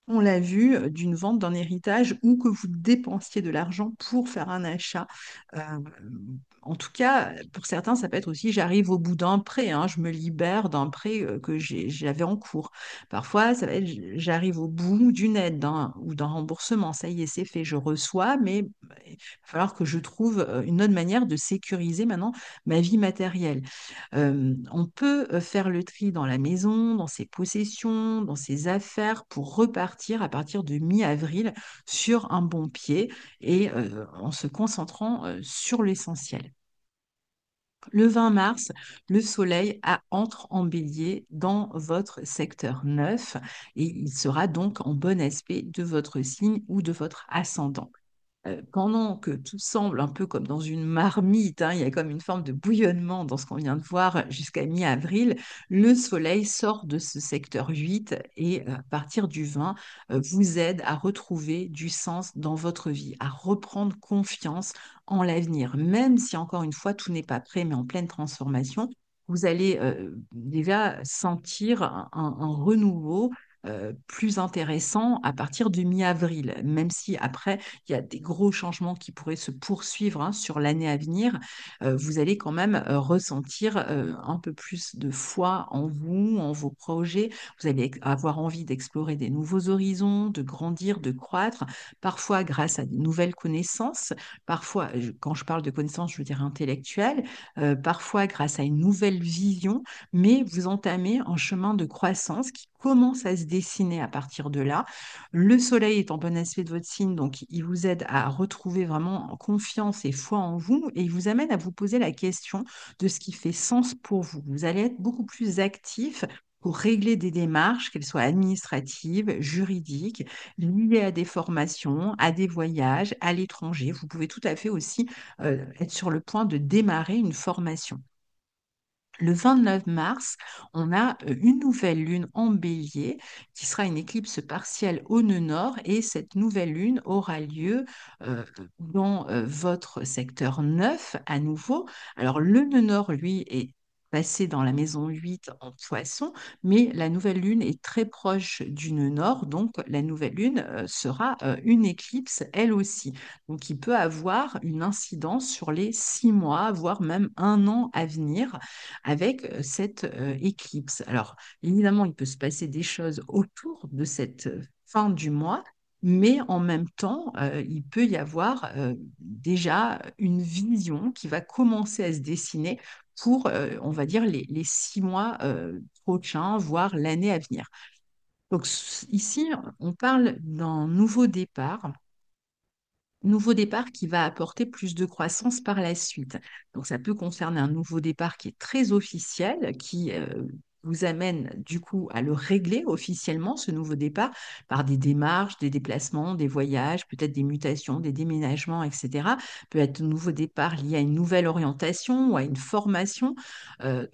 [SPEAKER 1] on l'a vu, d'une vente d'un héritage ou que vous dépensiez de l'argent pour faire un achat. Euh, En tout cas, pour certains, ça peut être aussi j'arrive au bout d'un prêt, hein, je me libère d'un prêt que j'avais en cours. Parfois, ça va être j'arrive au bout d'une aide ou d'un remboursement. Ça y est, c'est fait, je reçois, mais il va falloir que je trouve une autre manière de sécuriser maintenant ma vie matérielle. On peut faire le tri dans la maison, dans ses possessions, dans ses affaires pour repartir à partir de mi-avril sur un bon pied et en se concentrant sur l'essentiel. Le 20 mars, le soleil entre en bélier dans votre secteur 9 et il sera donc en bon aspect de votre signe ou de votre ascendant. Pendant que tout semble un peu comme dans une marmite, hein, il y a comme une forme de bouillonnement dans ce qu'on vient de voir jusqu'à mi-avril, le soleil sort de ce secteur 8 et à partir du 20, vous aide à retrouver du sens dans votre vie, à reprendre confiance en l'avenir, même si encore une fois tout n'est pas prêt mais en pleine transformation. Vous allez déjà sentir un renouveau plus intéressant à partir de mi-avril, même si après, il y a des gros changements qui pourraient se poursuivre hein, sur l'année à venir. Vous allez quand même ressentir un peu plus de foi en vous, en vos projets. Vous allez avoir envie d'explorer des nouveaux horizons, de grandir, de croître, parfois grâce à de nouvelles connaissances, parfois, quand je parle de connaissances, je veux dire intellectuelles, parfois grâce à une nouvelle vision, mais vous entamez un chemin de croissance qui commence à se dessiner à partir de là. Le soleil est en bon aspect de votre signe, donc il vous aide à retrouver vraiment confiance et foi en vous et il vous amène à vous poser la question de ce qui fait sens pour vous. Vous allez être beaucoup plus actif pour régler des démarches, qu'elles soient administratives, juridiques, liées à des formations, à des voyages, à l'étranger. Vous pouvez tout à fait aussi être sur le point de démarrer une formation. Le 29 mars, on a une nouvelle lune en bélier qui sera une éclipse partielle au nœud nord et cette nouvelle lune aura lieu euh, dans votre secteur 9 à nouveau. Alors le nœud nord, lui, est passé dans la maison 8 en poisson, mais la nouvelle lune est très proche du nœud nord, donc la nouvelle lune sera une éclipse elle aussi. Donc il peut avoir une incidence sur les 6 mois, voire même un an à venir avec cette éclipse. Alors, évidemment, il peut se passer des choses autour de cette fin du mois, mais en même temps, il peut y avoir déjà une vision qui va commencer à se dessiner pour, on va dire, les 6 mois prochains, voire l'année à venir. Donc ici, on parle d'un nouveau départ qui va apporter plus de croissance par la suite. Donc, ça peut concerner un nouveau départ qui est très officiel, qui vous amène du coup à le régler officiellement, ce nouveau départ, par des démarches, des déplacements, des voyages, peut-être des mutations, des déménagements, etc. Peut être un nouveau départ lié à une nouvelle orientation ou à une formation.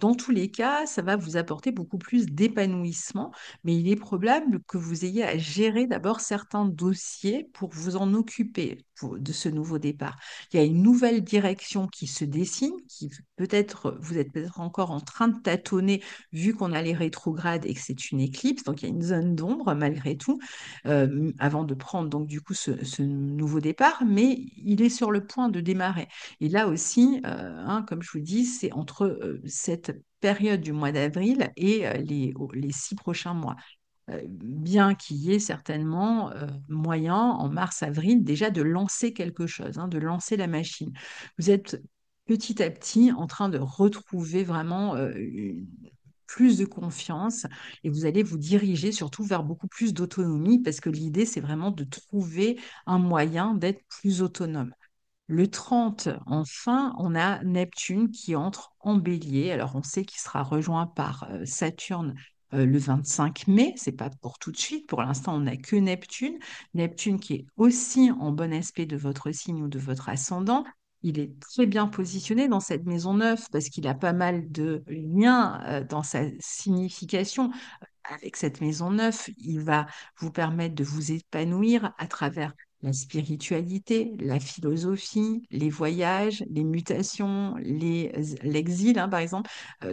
[SPEAKER 1] Dans tous les cas, ça va vous apporter beaucoup plus d'épanouissement, mais il est probable que vous ayez à gérer d'abord certains dossiers pour vous en occuper de ce nouveau départ. Il y a une nouvelle direction qui se dessine, qui peut-être, vous êtes peut-être encore en train de tâtonner vu qu'on a les rétrogrades et que c'est une éclipse, donc il y a une zone d'ombre malgré tout, avant de prendre donc du coup ce nouveau départ, mais il est sur le point de démarrer. Et là aussi, hein, comme je vous dis, c'est entre cette période du mois d'avril et les 6 prochains mois. bien qu'il y ait certainement moyen en mars-avril déjà de lancer quelque chose, hein, de lancer la machine. Vous êtes petit à petit en train de retrouver vraiment plus de confiance et vous allez vous diriger surtout vers beaucoup plus d'autonomie parce que l'idée, c'est vraiment de trouver un moyen d'être plus autonome. Le 30, enfin, on a Neptune qui entre en bélier. Alors, on sait qu'il sera rejoint par Saturne le 25 mai. C'est pas pour tout de suite. Pour l'instant, on n'a que Neptune. Neptune qui est aussi en bon aspect de votre signe ou de votre ascendant. Il est très bien positionné dans cette maison neuve parce qu'il a pas mal de liens dans sa signification avec cette maison neuve, il va vous permettre de vous épanouir à travers la spiritualité, la philosophie, les voyages, les mutations, l'exil, hein, par exemple.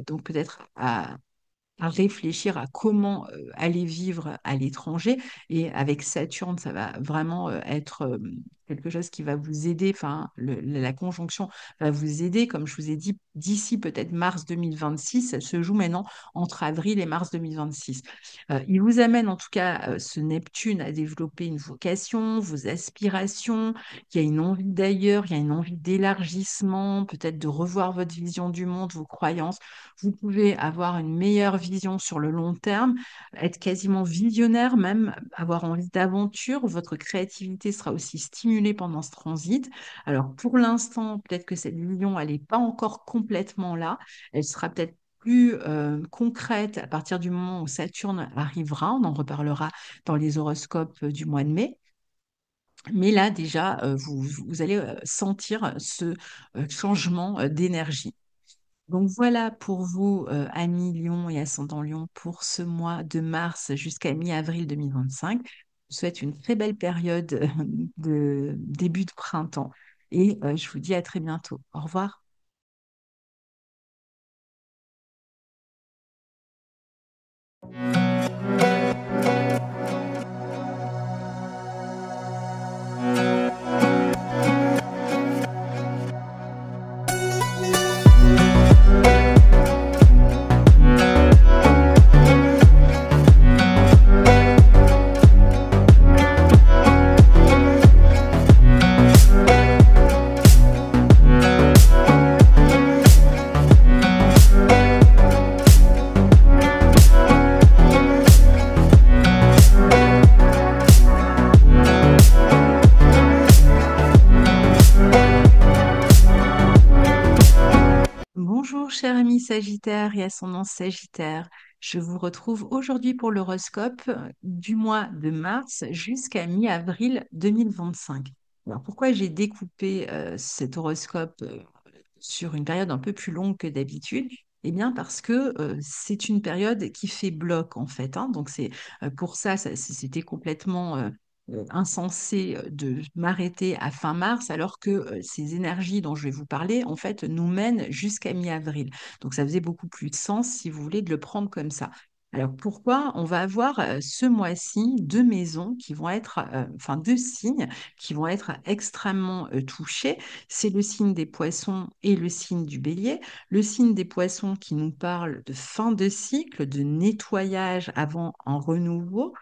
[SPEAKER 1] Donc peut-être à réfléchir à comment aller vivre à l'étranger. Et avec Saturne, ça va vraiment être quelque chose qui va vous aider. Enfin, la conjonction va vous aider. Comme je vous ai dit, d'ici peut-être mars 2026, ça se joue maintenant entre avril et mars 2026. Il vous amène en tout cas ce Neptune à développer une vocation, vos aspirations. Il y a une envie d'ailleurs, il y a une envie d'élargissement, peut-être de revoir votre vision du monde, vos croyances. Vous pouvez avoir une meilleure vision sur le long terme, être quasiment visionnaire, même avoir envie d'aventure. Votre créativité sera aussi stimulée pendant ce transit. Alors pour l'instant, peut-être que cette vision, elle n'est pas encore complètement là. Elle sera peut-être plus concrète à partir du moment où Saturne arrivera. On en reparlera dans les horoscopes du mois de mai. Mais là, déjà, vous allez sentir ce changement d'énergie. Donc voilà pour vous, amis Lion et ascendant Lion, pour ce mois de mars jusqu'à mi-avril 2025. Je vous souhaite une très belle période de début de printemps et je vous dis à très bientôt. Au revoir. Bonjour, cher ami Sagittaire et ascendant Sagittaire. Je vous retrouve aujourd'hui pour l'horoscope du mois de mars jusqu'à mi-avril 2025. Alors, pourquoi j'ai découpé cet horoscope sur une période un peu plus longue que d'habitude? Eh bien, parce que c'est une période qui fait bloc, en fait, hein. Donc, c'est pour ça, c'était complètement insensé de m'arrêter à fin mars, alors que ces énergies dont je vais vous parler, en fait, nous mènent jusqu'à mi-avril. Donc, ça faisait beaucoup plus de sens, si vous voulez, de le prendre comme ça. Alors, pourquoi? On va avoir ce mois-ci deux maisons qui vont être, enfin, deux signes qui vont être extrêmement touchés. C'est le signe des poissons et le signe du bélier. Le signe des poissons qui nous parle de fin de cycle, de nettoyage avant un renouveau.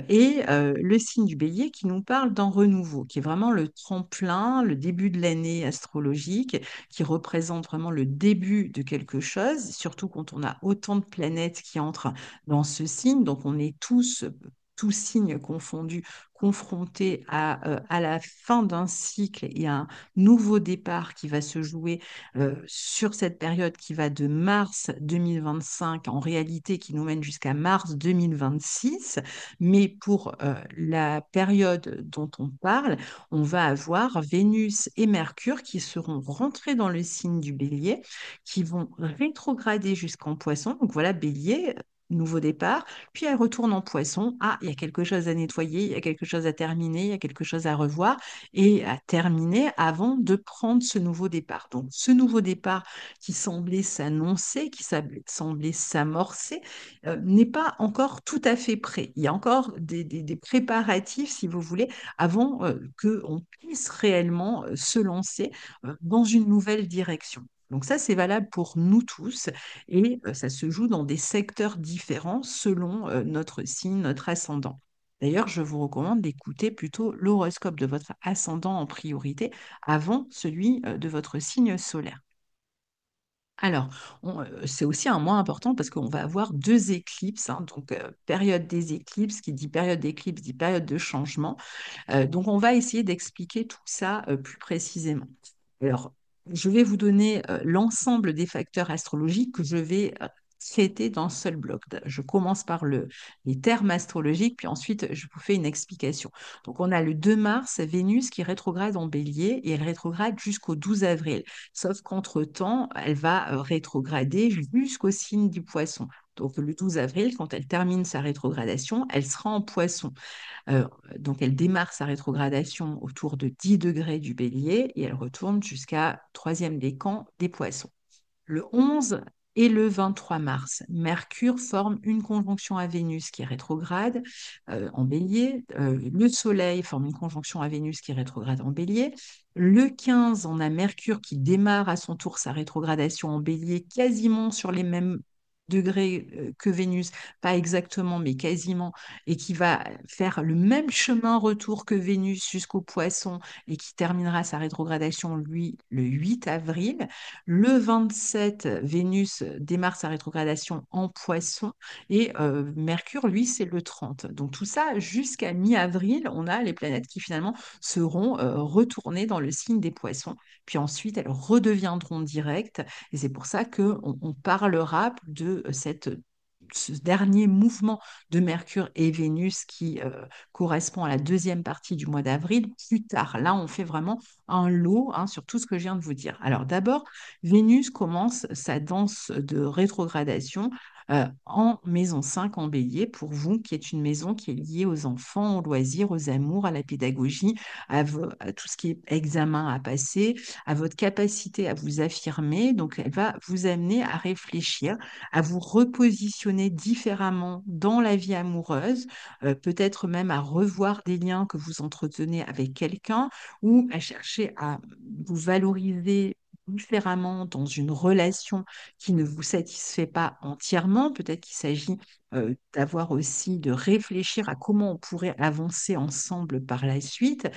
[SPEAKER 1] Et le signe du bélier qui nous parle d'un renouveau, qui est vraiment le tremplin, le début de l'année astrologique, qui représente vraiment le début de quelque chose, surtout quand on a autant de planètes qui entrent dans ce signe. Donc on est tous signes confondus, confrontés à la fin d'un cycle et à un nouveau départ qui va se jouer sur cette période qui va de mars 2025, en réalité qui nous mène jusqu'à mars 2026. Mais pour la période dont on parle, on va avoir Vénus et Mercure qui seront rentrés dans le signe du Bélier, qui vont rétrograder jusqu'en Poisson. Donc voilà, Bélier, nouveau départ, puis elle retourne en Poisson. Ah, il y a quelque chose à nettoyer, il y a quelque chose à terminer, il y a quelque chose à revoir et à terminer avant de prendre ce nouveau départ. Donc ce nouveau départ qui semblait s'annoncer, qui semblait s'amorcer, n'est pas encore tout à fait prêt. Il y a encore des préparatifs, si vous voulez, avant qu'on puisse réellement se lancer dans une nouvelle direction. Donc ça, c'est valable pour nous tous et ça se joue dans des secteurs différents selon notre signe, notre ascendant. D'ailleurs, je vous recommande d'écouter plutôt l'horoscope de votre ascendant en priorité avant celui de votre signe solaire. Alors, c'est aussi un mois important parce qu'on va avoir deux éclipses, hein, donc période des éclipses, qui dit période d'éclipse dit période de changement. Donc, on va essayer d'expliquer tout ça plus précisément. Alors, je vais vous donner l'ensemble des facteurs astrologiques que je vais traiter dans ce seul bloc. Je commence par les termes astrologiques, puis ensuite je vous fais une explication. Donc, on a le 2 mars, Vénus qui rétrograde en Bélier et elle rétrograde jusqu'au 12 avril. Sauf qu'entre-temps, elle va rétrograder jusqu'au signe du Poisson. Donc, le 12 avril, quand elle termine sa rétrogradation, elle sera en Poisson. Euh, donc, elle démarre sa rétrogradation autour de 10 degrés du Bélier et elle retourne jusqu'à troisième décan des Poissons. Le 11 et le 23 mars, Mercure forme une conjonction à Vénus qui est rétrograde en Bélier. Le Soleil forme une conjonction à Vénus qui est rétrograde en Bélier. Le 15, on a Mercure qui démarre à son tour sa rétrogradation en Bélier, quasiment sur les mêmes degrés que Vénus, pas exactement, mais quasiment, et qui va faire le même chemin retour que Vénus jusqu'au Poisson et qui terminera sa rétrogradation, lui, le 8 avril. Le 27, Vénus démarre sa rétrogradation en Poisson et Mercure, lui, c'est le 30. Donc tout ça, jusqu'à mi-avril, on a les planètes qui finalement seront retournées dans le signe des Poissons. Puis ensuite, elles redeviendront directes. Et c'est pour ça qu'on parlera de ce dernier mouvement de Mercure et Vénus qui correspond à la deuxième partie du mois d'avril plus tard. Là, on fait vraiment un lot hein, sur tout ce que je viens de vous dire. Alors d'abord, Vénus commence sa danse de rétrogradation en maison 5 en Bélier, pour vous, qui est une maison qui est liée aux enfants, aux loisirs, aux amours, à la pédagogie, à tout ce qui est examen à passer, à votre capacité à vous affirmer. Donc, elle va vous amener à réfléchir, à vous repositionner différemment dans la vie amoureuse, peut-être même à revoir des liens que vous entretenez avec quelqu'un ou à chercher à vous valoriser différemment dans une relation qui ne vous satisfait pas entièrement. Peut-être qu'il s'agit d'avoir aussi, de réfléchir à comment on pourrait avancer ensemble par la suite.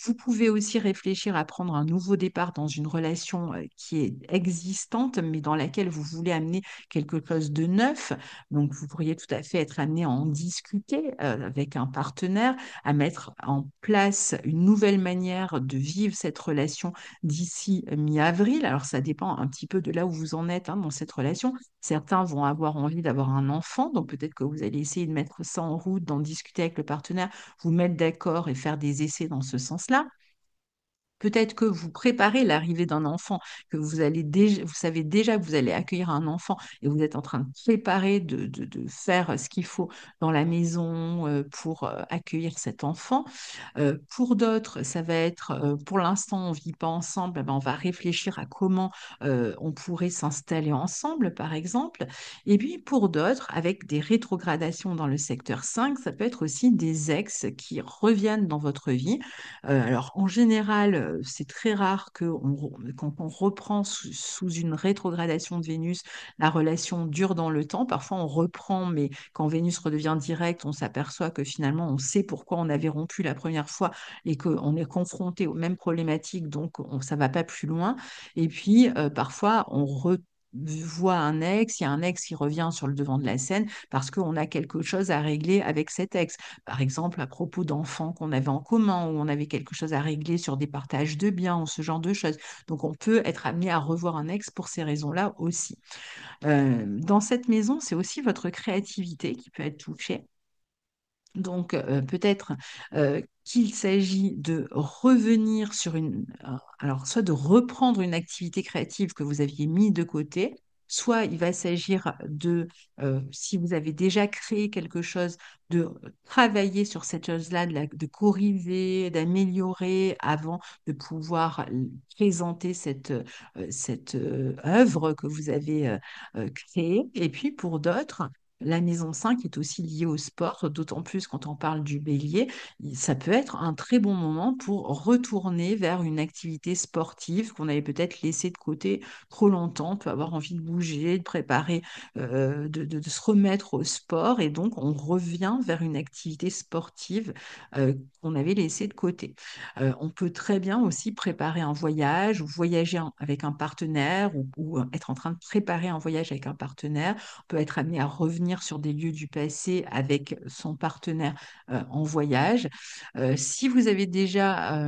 [SPEAKER 1] Vous pouvez aussi réfléchir à prendre un nouveau départ dans une relation qui est existante, mais dans laquelle vous voulez amener quelque chose de neuf. Donc, vous pourriez tout à fait être amené à en discuter avec un partenaire, à mettre en place une nouvelle manière de vivre cette relation d'ici mi-avril. Alors, ça dépend un petit peu de là où vous en êtes hein, dans cette relation. Certains vont avoir envie d'avoir un enfant, donc peut-être que vous allez essayer de mettre ça en route, d'en discuter avec le partenaire, vous mettre d'accord et faire des essais dans ce sens-là. Peut-être que vous préparez l'arrivée d'un enfant, que vous allez déjà, vous savez déjà que vous allez accueillir un enfant et vous êtes en train de préparer, de faire ce qu'il faut dans la maison pour accueillir cet enfant. Pour d'autres, ça va être, pour l'instant, on ne vit pas ensemble, eh ben, on va réfléchir à comment on pourrait s'installer ensemble, par exemple. Et puis pour d'autres, avec des rétrogradations dans le secteur 5, ça peut être aussi des ex qui reviennent dans votre vie. Alors en général, c'est très rare que quand on reprend sous une rétrogradation de Vénus, la relation dure dans le temps. Parfois on reprend, mais quand Vénus redevient directe, on s'aperçoit que finalement on sait pourquoi on avait rompu la première fois et qu'on est confronté aux mêmes problématiques, donc ça va pas plus loin. Et puis parfois on voit un ex, il y a un ex qui revient sur le devant de la scène parce qu'on a quelque chose à régler avec cet ex. Par exemple, à propos d'enfants qu'on avait en commun, ou on avait quelque chose à régler sur des partages de biens, ou ce genre de choses. Donc, on peut être amené à revoir un ex pour ces raisons-là aussi. Dans cette maison, c'est aussi votre créativité qui peut être touchée. Donc, peut-être qu'il s'agit de revenir sur alors soit de reprendre une activité créative que vous aviez mis de côté, soit il va s'agir de, si vous avez déjà créé quelque chose, de travailler sur cette chose-là, de corriger, d'améliorer avant de pouvoir présenter cette œuvre que vous avez créée. Et puis pour d'autres, La maison 5 est aussi liée au sport, d'autant plus quand on parle du bélier. Ça peut être un très bon moment pour retourner vers une activité sportive qu'on avait peut-être laissée de côté trop longtemps. On peut avoir envie de bouger, de préparer, de se remettre au sport. Et donc, on revient vers une activité sportive qu'on avait laissée de côté. On peut très bien aussi préparer un voyage ou voyager avec un partenaire ou être en train de préparer un voyage avec un partenaire peut être amené à revenir sur des lieux du passé avec son partenaire en voyage. Si vous avez déjà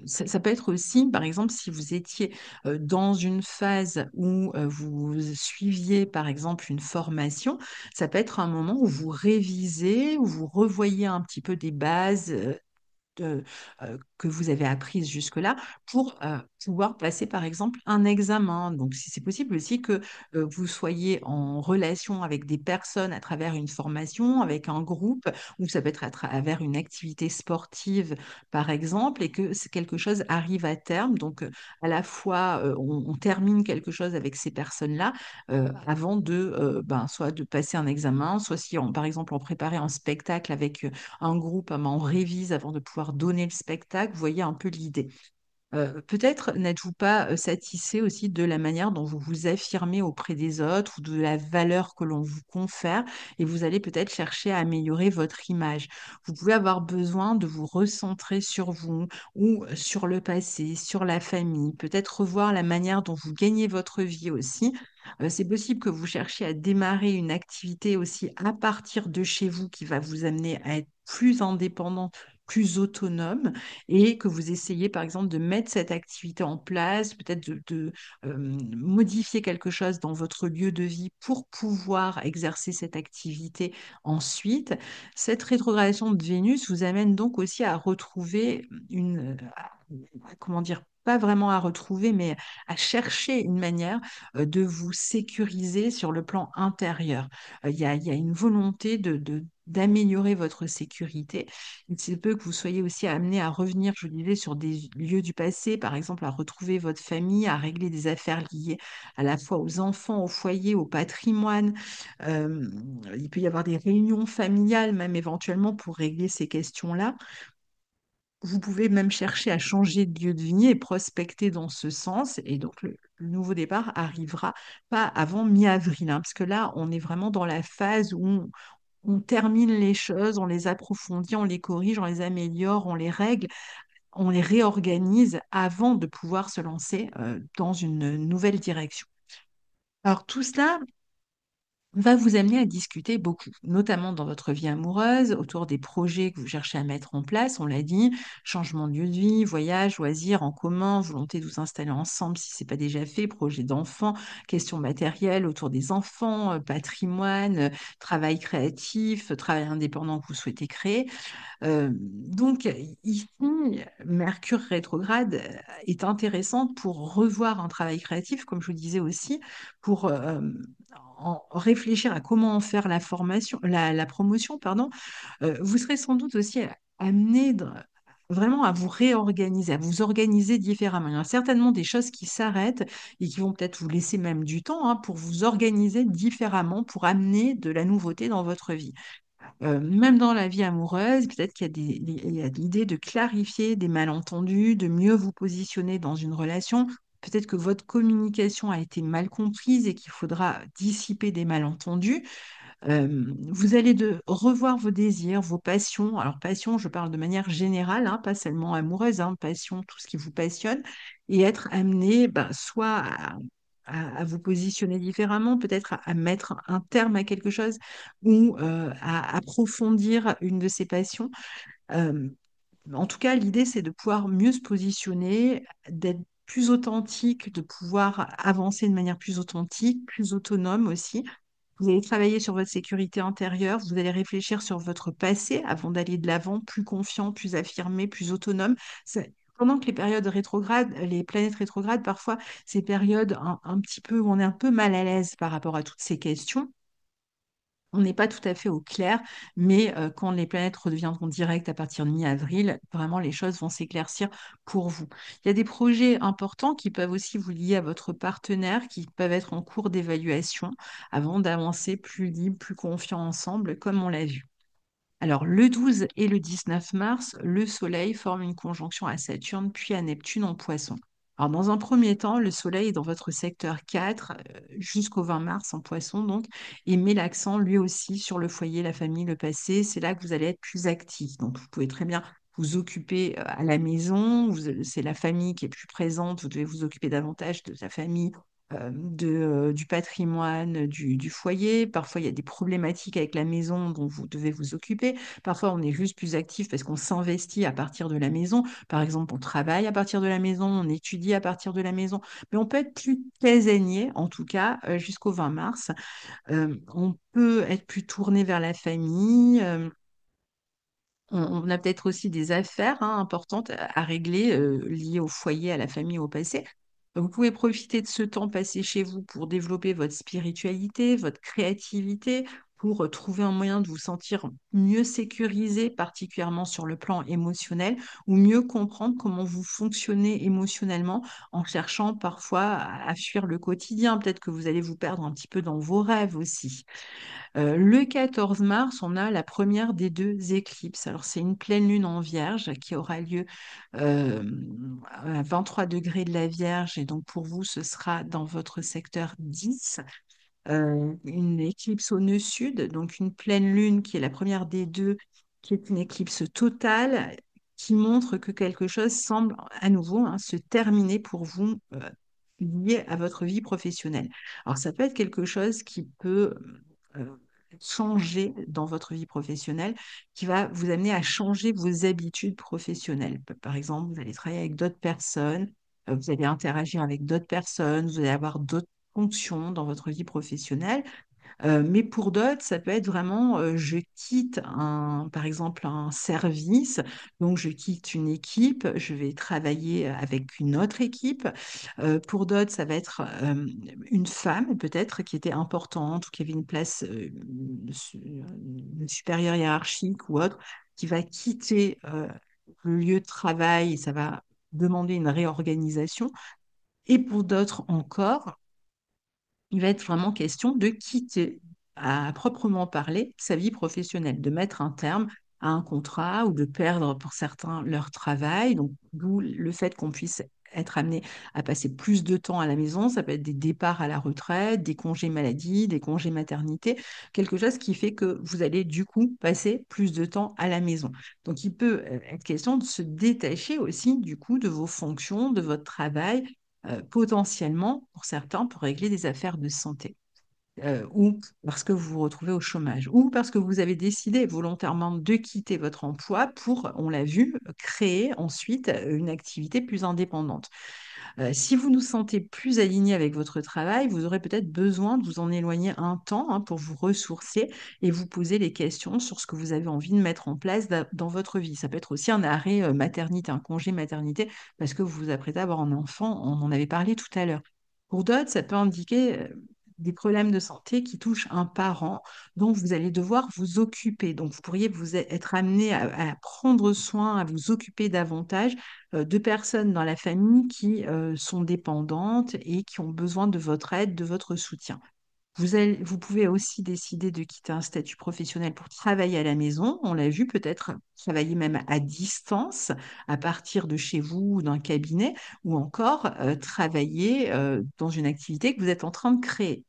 [SPEAKER 1] ça peut être aussi, par exemple, si vous étiez dans une phase où vous suiviez, par exemple, une formation, ça peut être un moment où vous révisez, où vous revoyez un petit peu des bases que vous avez apprises jusque-là pour pouvoir passer, par exemple, un examen. Donc, si c'est possible aussi que vous soyez en relation avec des personnes à travers une formation, avec un groupe, ou ça peut être à travers une activité sportive, par exemple, et que quelque chose arrive à terme. Donc, à la fois, on termine quelque chose avec ces personnes-là avant de, soit de passer un examen, soit si, par exemple, on préparait un spectacle avec un groupe, on révise avant de pouvoir donner le spectacle. Vous voyez un peu l'idée. Peut-être n'êtes-vous pas satisfait aussi de la manière dont vous vous affirmez auprès des autres ou de la valeur que l'on vous confère et vous allez peut-être chercher à améliorer votre image. Vous pouvez avoir besoin de vous recentrer sur vous ou sur le passé, sur la famille, peut-être revoir la manière dont vous gagnez votre vie aussi. C'est possible que vous cherchiez à démarrer une activité aussi à partir de chez vous qui va vous amener à être plus indépendant, plus autonome et que vous essayez par exemple de mettre cette activité en place, peut-être modifier quelque chose dans votre lieu de vie pour pouvoir exercer cette activité ensuite. Cette rétrogradation de Vénus vous amène donc aussi à retrouver comment dire, pas vraiment à retrouver, mais à chercher une manière de vous sécuriser sur le plan intérieur. Il y a une volonté d'améliorer votre sécurité. Il se peut que vous soyez aussi amené à revenir, je vous disais, sur des lieux du passé, par exemple à retrouver votre famille, à régler des affaires liées à la fois aux enfants, au foyer, au patrimoine. Euh, il peut y avoir des réunions familiales, même éventuellement, pour régler ces questions-là. Vous pouvez même chercher à changer de lieu de vie et prospecter dans ce sens. Et donc, le nouveau départ arrivera pas avant mi-avril, hein, parce que là, on est vraiment dans la phase où on termine les choses, on les approfondit, on les corrige, on les améliore, on les règle, on les réorganise avant de pouvoir se lancer dans une nouvelle direction. Alors, tout cela va vous amener à discuter beaucoup, notamment dans votre vie amoureuse, autour des projets que vous cherchez à mettre en place, on l'a dit, changement de lieu de vie, voyage, loisirs en commun, volonté de vous installer ensemble si ce n'est pas déjà fait, projet d'enfants, questions matérielles autour des enfants, patrimoine, travail créatif, travail indépendant que vous souhaitez créer. Donc, ici, Mercure rétrograde est intéressant pour revoir un travail créatif, comme je vous disais aussi, pour réfléchir à comment en faire la formation, la promotion, pardon. Vous serez sans doute aussi amené vraiment à vous réorganiser, à vous organiser différemment. Il y a certainement des choses qui s'arrêtent et qui vont peut-être vous laisser même du temps hein, pour vous organiser différemment, pour amener de la nouveauté dans votre vie. Même dans la vie amoureuse, peut-être qu'il y a il y a l'idée de clarifier des malentendus, de mieux vous positionner dans une relation. Peut-être que votre communication a été mal comprise et qu'il faudra dissiper des malentendus. Vous allez revoir vos désirs, vos passions. Alors, passion, je parle de manière générale, hein, pas seulement amoureuse, hein, passion, tout ce qui vous passionne, et être amené soit à vous positionner différemment, peut-être à mettre un terme à quelque chose ou à approfondir une de ses passions. Euh, En tout cas, l'idée, c'est de pouvoir mieux se positionner, d'être plus authentique, de pouvoir avancer de manière plus authentique, plus autonome aussi. Vous allez travailler sur votre sécurité intérieure, vous allez réfléchir sur votre passé avant d'aller de l'avant, plus confiant, plus affirmé, plus autonome. Pendant que les périodes rétrogrades, les planètes rétrogrades, parfois, ces périodes un petit peu où on est un peu mal à l'aise par rapport à toutes ces questions. On n'est pas tout à fait au clair, mais quand les planètes redeviendront directes à partir de mi-avril, vraiment les choses vont s'éclaircir pour vous. Il y a des projets importants qui peuvent aussi vous lier à votre partenaire, qui peuvent être en cours d'évaluation avant d'avancer plus libre, plus confiant ensemble, comme on l'a vu. Alors, le 12 et le 19 mars, le Soleil forme une conjonction à Saturne puis à Neptune en Poisson. Alors, dans un premier temps, le Soleil est dans votre secteur 4 jusqu'au 20 mars en Poisson, donc, et met l'accent lui aussi sur le foyer, la famille, le passé. C'est là que vous allez être plus actif. Donc, vous pouvez très bien vous occuper à la maison. C'est la famille qui est plus présente. Vous devez vous occuper davantage de sa famille, du patrimoine, du foyer. Parfois, il y a des problématiques avec la maison dont vous devez vous occuper. Parfois, on est juste plus actif parce qu'on s'investit à partir de la maison. Par exemple, on travaille à partir de la maison, on étudie à partir de la maison. Mais on peut être plus casanier, en tout cas, jusqu'au 20 mars. On peut être plus tourné vers la famille. On a peut-être aussi des affaires importantes à régler liées au foyer, à la famille, au passé. Donc, vous pouvez profiter de ce temps passé chez vous pour développer votre spiritualité, votre créativité, pour trouver un moyen de vous sentir mieux sécurisé, particulièrement sur le plan émotionnel, ou mieux comprendre comment vous fonctionnez émotionnellement en cherchant parfois à fuir le quotidien. Peut-être que vous allez vous perdre un petit peu dans vos rêves aussi. Le 14 mars, on a la première des deux éclipses. Alors, c'est une pleine lune en Vierge qui aura lieu euh, à 23 degrés de la Vierge. Et donc, pour vous, ce sera dans votre secteur 10. Une éclipse au nœud sud, donc une pleine lune qui est la première des deux, qui est une éclipse totale, qui montre que quelque chose semble à nouveau se terminer pour vous, lié à votre vie professionnelle. Alors, ça peut être quelque chose qui peut euh, changer dans votre vie professionnelle, qui va vous amener à changer vos habitudes professionnelles. Par exemple, vous allez travailler avec d'autres personnes, vous allez interagir avec d'autres personnes, vous allez avoir d'autres fonctions dans votre vie professionnelle. Mais pour d'autres, ça peut être vraiment, je quitte par exemple un service, donc je quitte une équipe, je vais travailler avec une autre équipe. Pour d'autres, ça va être une femme peut-être qui était importante ou qui avait une place supérieure hiérarchique ou autre, qui va quitter le lieu de travail et ça va demander une réorganisation. Et pour d'autres encore, il va être vraiment question de quitter, à proprement parler, sa vie professionnelle, de mettre un terme à un contrat ou de perdre pour certains leur travail. Donc, d'où le fait qu'on puisse être amené à passer plus de temps à la maison. Ça peut être des départs à la retraite, des congés maladie, des congés maternité, quelque chose qui fait que vous allez du coup passer plus de temps à la maison. Donc, il peut être question de se détacher aussi du coup de vos fonctions, de votre travail potentiellement, pour certains, pour régler des affaires de santé, ou parce que vous vous retrouvez au chômage, ou parce que vous avez décidé volontairement de quitter votre emploi pour, on l'a vu, créer ensuite une activité plus indépendante. Si vous nous sentez plus aligné avec votre travail, vous aurez peut-être besoin de vous en éloigner un temps pour vous ressourcer et vous poser les questions sur ce que vous avez envie de mettre en place dans votre vie. Ça peut être aussi un arrêt maternité, un congé maternité, parce que vous vous apprêtez à avoir un enfant, on en avait parlé tout à l'heure. Pour d'autres, ça peut indiquer des problèmes de santé qui touchent un parent dont vous allez devoir vous occuper. Donc, vous pourriez être amené à prendre soin, à vous occuper davantage de personnes dans la famille qui sont dépendantes et qui ont besoin de votre aide, de votre soutien. Vous pouvez aussi décider de quitter un statut professionnel pour travailler à la maison. On l'a vu, peut-être travailler même à distance, à partir de chez vous ou d'un cabinet, ou encore travailler dans une activité que vous êtes en train de créer.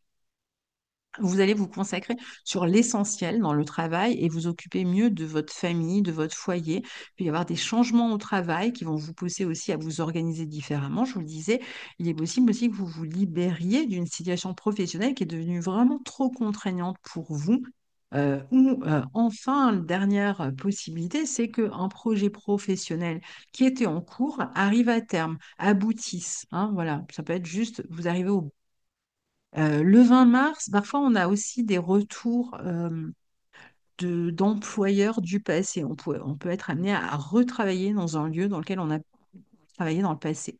[SPEAKER 1] Vous allez vous consacrer sur l'essentiel dans le travail et vous occuper mieux de votre famille, de votre foyer. Il peut y avoir des changements au travail qui vont vous pousser aussi à vous organiser différemment. Je vous le disais, il est possible aussi que vous vous libériez d'une situation professionnelle qui est devenue vraiment trop contraignante pour vous. Enfin, la dernière possibilité, c'est qu'un projet professionnel qui était en cours arrive à terme, aboutisse. Voilà, ça peut être juste, vous arrivez au le 20 mars, parfois on a aussi des retours d'employeurs du passé. On peut être amené à retravailler dans un lieu dans lequel on a travaillé dans le passé.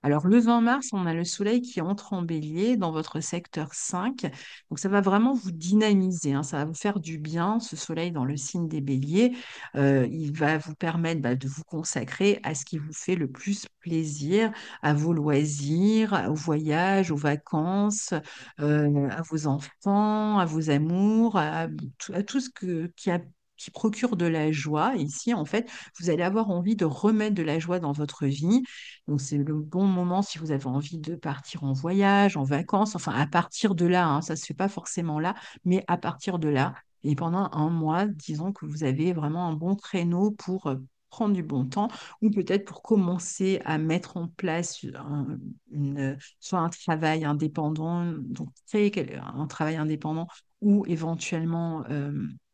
[SPEAKER 1] Alors, le 20 mars, on a le soleil qui entre en bélier dans votre secteur 5. Donc, ça va vraiment vous dynamiser, hein, ça va vous faire du bien, ce soleil dans le signe des béliers. Il va vous permettre de vous consacrer à ce qui vous fait le plus plaisir, à vos loisirs, aux voyages, aux vacances, à vos enfants, à vos amours, à tout ce qui procure de la joie. Ici, en fait, vous allez avoir envie de remettre de la joie dans votre vie. Donc, c'est le bon moment si vous avez envie de partir en voyage, en vacances, enfin, à partir de là, hein, ça ne se fait pas forcément là, mais à partir de là. Et pendant un mois, disons que vous avez vraiment un bon créneau pour prendre du bon temps ou peut-être pour commencer à mettre en place soit un travail indépendant, donc créer un travail indépendant ou éventuellement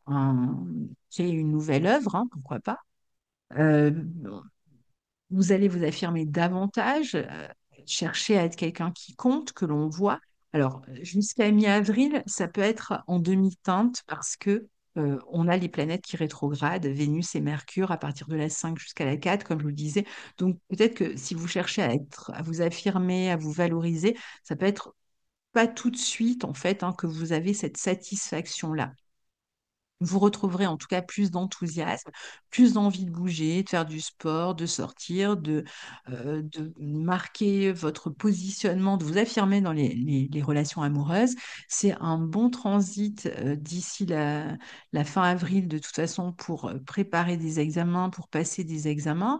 [SPEAKER 1] un- créer une nouvelle œuvre, hein, pourquoi pas. Euh, Vous allez vous affirmer davantage, chercher à être quelqu'un qui compte, que l'on voit. Alors, jusqu'à mi-avril, ça peut être en demi-teinte parce que on a les planètes qui rétrogradent, Vénus et Mercure, à partir de la 5 jusqu'à la 4, comme je vous le disais. Donc, peut-être que si vous cherchez à vous affirmer, à vous valoriser, ça peut être pas tout de suite, en fait, hein, que vous avez cette satisfaction-là. Vous retrouverez en tout cas plus d'enthousiasme, plus d'envie de bouger, de faire du sport, de sortir, de marquer votre positionnement, de vous affirmer dans les relations amoureuses. C'est un bon transit d'ici la fin avril de toute façon pour préparer des examens, pour passer des examens.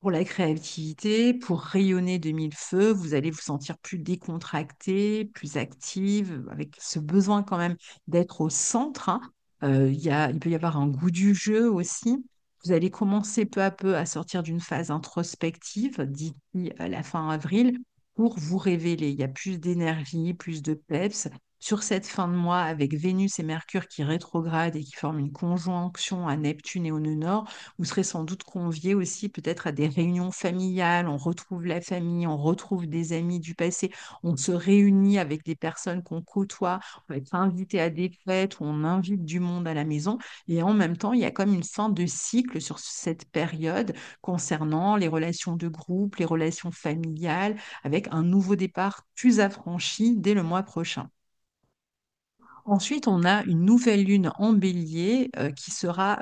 [SPEAKER 1] Pour la créativité, pour rayonner de mille feux, vous allez vous sentir plus décontracté, plus active, avec ce besoin quand même d'être au centre, hein. Il peut y avoir un goût du jeu aussi. Vous allez commencer peu à peu à sortir d'une phase introspective d'ici à la fin avril pour vous révéler. Il y a plus d'énergie, plus de peps. Sur cette fin de mois, avec Vénus et Mercure qui rétrogradent et qui forment une conjonction à Neptune et au nœud nord, vous serez sans doute conviés aussi peut-être à des réunions familiales. On retrouve la famille, on retrouve des amis du passé, on se réunit avec des personnes qu'on côtoie, on va être invité à des fêtes où on invite du monde à la maison. Et en même temps, il y a comme une fin de cycle sur cette période concernant les relations de groupe, les relations familiales, avec un nouveau départ plus affranchi dès le mois prochain. Ensuite, on a une nouvelle lune en bélier qui sera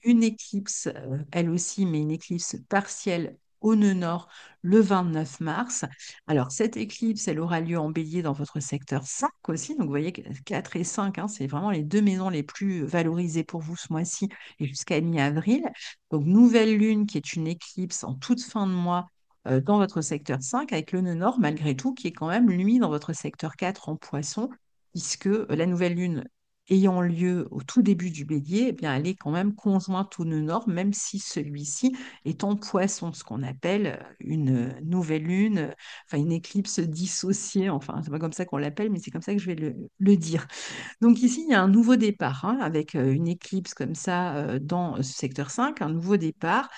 [SPEAKER 1] une éclipse, elle aussi, mais une éclipse partielle au nœud nord le 29 mars. Alors, cette éclipse, elle aura lieu en bélier dans votre secteur 5 aussi. Donc, vous voyez que 4 et 5, hein, c'est vraiment les deux maisons les plus valorisées pour vous ce mois-ci et jusqu'à mi-avril. Donc, nouvelle lune qui est une éclipse en toute fin de mois dans votre secteur 5 avec le nœud nord malgré tout qui est quand même lui dans votre secteur 4 en poisson puisque la nouvelle lune ayant lieu au tout début du bélier, eh bien, elle est quand même conjointe au nœud nord, même si celui-ci est en poisson, ce qu'on appelle une nouvelle lune, enfin une éclipse dissociée, enfin, c'est pas comme ça qu'on l'appelle, mais c'est comme ça que je vais le dire. Donc ici, il y a un nouveau départ, hein, avec une éclipse comme ça dans ce secteur 5, un nouveau départ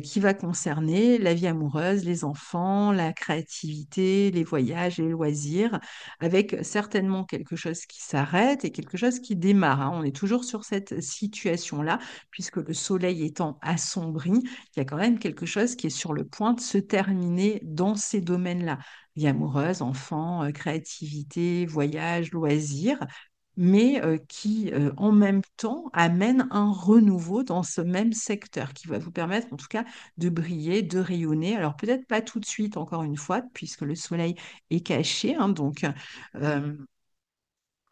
[SPEAKER 1] qui va concerner la vie amoureuse, les enfants, la créativité, les voyages, les loisirs, avec certainement quelque chose qui s'arrête et quelque chose qui démarre, hein. On est toujours sur cette situation-là, puisque le soleil étant assombri, il y a quand même quelque chose qui est sur le point de se terminer dans ces domaines-là. Vie amoureuse, enfants, créativité, voyage, loisirs mais qui en même temps amène un renouveau dans ce même secteur qui va vous permettre en tout cas de briller, de rayonner. Alors peut-être pas tout de suite, encore une fois, puisque le soleil est caché, hein, donc euh,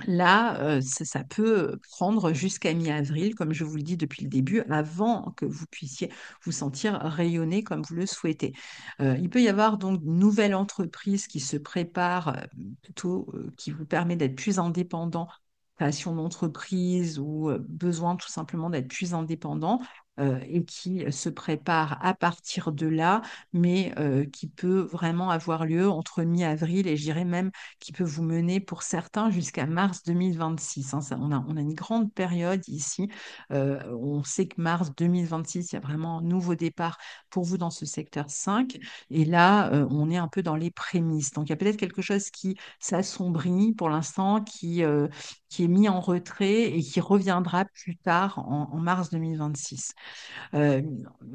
[SPEAKER 1] là, ça peut prendre jusqu'à mi-avril, comme je vous le dis depuis le début, avant que vous puissiez vous sentir rayonner comme vous le souhaitez. Il peut y avoir donc une nouvelle entreprise qui se prépare, plutôt qui vous permet d'être plus indépendant, création d'entreprise ou besoin tout simplement d'être plus indépendant. Et qui se prépare à partir de là, mais qui peut vraiment avoir lieu entre mi-avril et je dirais même qui peut vous mener pour certains jusqu'à mars 2026, hein. On a une grande période ici. On sait que mars 2026, il y a vraiment un nouveau départ pour vous dans ce secteur 5. Et là, on est un peu dans les prémices. Donc, il y a peut-être quelque chose qui s'assombrit pour l'instant, qui est mis en retrait et qui reviendra plus tard en mars 2026. Euh,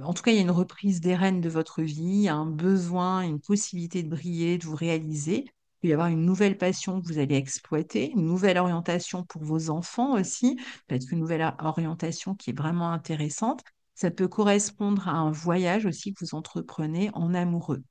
[SPEAKER 1] En tout cas, il y a une reprise des rênes de votre vie, il y a un besoin, une possibilité de briller, de vous réaliser. Il peut y avoir une nouvelle passion que vous allez exploiter, une nouvelle orientation pour vos enfants aussi, peut-être une nouvelle orientation qui est vraiment intéressante. Ça peut correspondre à un voyage aussi que vous entreprenez en amoureux.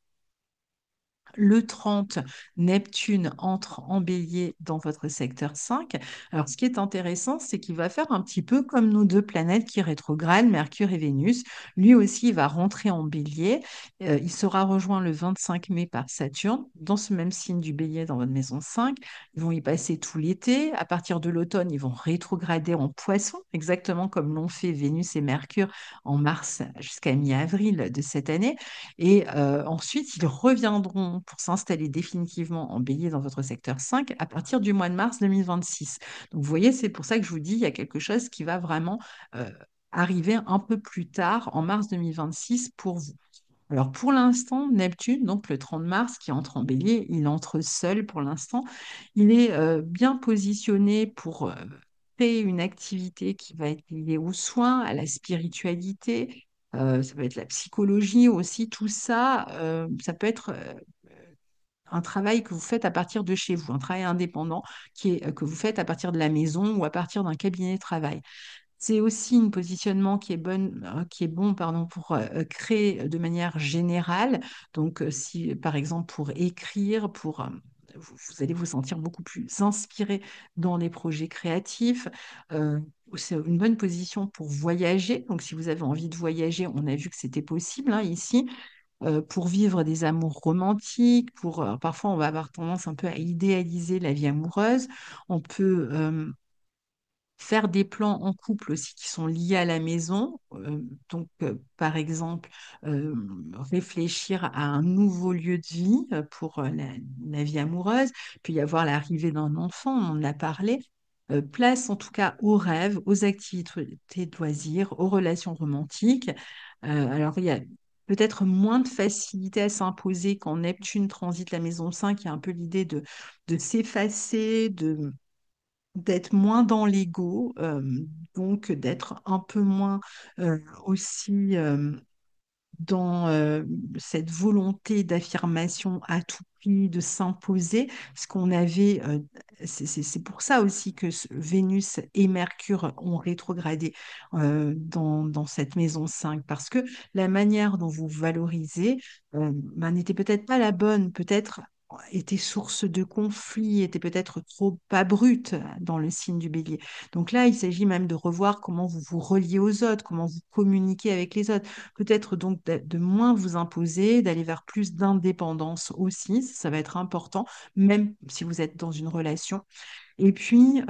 [SPEAKER 1] Le 30, Neptune entre en bélier dans votre secteur 5. Alors, ce qui est intéressant, c'est qu'il va faire un petit peu comme nos deux planètes qui rétrogradent, Mercure et Vénus. Lui aussi, il va rentrer en bélier. Il sera rejoint le 25 mai par Saturne, dans ce même signe du bélier, dans votre maison 5. Ils vont y passer tout l'été. À partir de l'automne, ils vont rétrograder en poisson, exactement comme l'ont fait Vénus et Mercure en mars jusqu'à mi-avril de cette année. Et ensuite, ils reviendront pour s'installer définitivement en bélier dans votre secteur 5 à partir du mois de mars 2026. Donc, vous voyez, c'est pour ça que je vous dis, il y a quelque chose qui va vraiment euh, arriver un peu plus tard, en mars 2026, pour vous. Alors, pour l'instant, Neptune, donc le 30 mars, qui entre en bélier, il entre seul pour l'instant. Il est bien positionné pour créer une activité qui va être liée aux soins, à la spiritualité. Ça peut être la psychologie aussi, tout ça. Ça peut être un travail que vous faites à partir de chez vous, un travail indépendant que vous faites à partir de la maison ou à partir d'un cabinet de travail. C'est aussi un positionnement qui est bon, pardon, pour créer de manière générale. Donc, si par exemple pour écrire, vous allez vous sentir beaucoup plus inspiré dans les projets créatifs. Euh, c'est une bonne position pour voyager. Donc, si vous avez envie de voyager, on a vu que c'était possible hein, ici. Pour vivre des amours romantiques, parfois on va avoir tendance un peu à idéaliser la vie amoureuse. On peut faire des plans en couple aussi qui sont liés à la maison. Par exemple, euh, réfléchir à un nouveau lieu de vie pour la vie amoureuse. Puis y avoir l'arrivée d'un enfant, on en a parlé. Place en tout cas aux rêves, aux activités de loisirs, aux relations romantiques. Alors, il y a peut-être moins de facilité à s'imposer quand Neptune transite la maison 5. Il y a un peu l'idée de s'effacer, d'être moins dans l'ego, donc d'être un peu moins aussi dans cette volonté d'affirmation à tout prix, de s'imposer, ce qu'on avait, c'est pour ça aussi que Vénus et Mercure ont rétrogradé dans cette maison 5 parce que la manière dont vous valorisez ben, n'était peut-être pas la bonne, peut-être était source de conflits, était peut-être trop pas brute dans le signe du bélier. Donc là, il s'agit même de revoir comment vous vous reliez aux autres, comment vous communiquez avec les autres. Peut-être donc de moins vous imposer, d'aller vers plus d'indépendance aussi, ça va être important, même si vous êtes dans une relation. Et puis,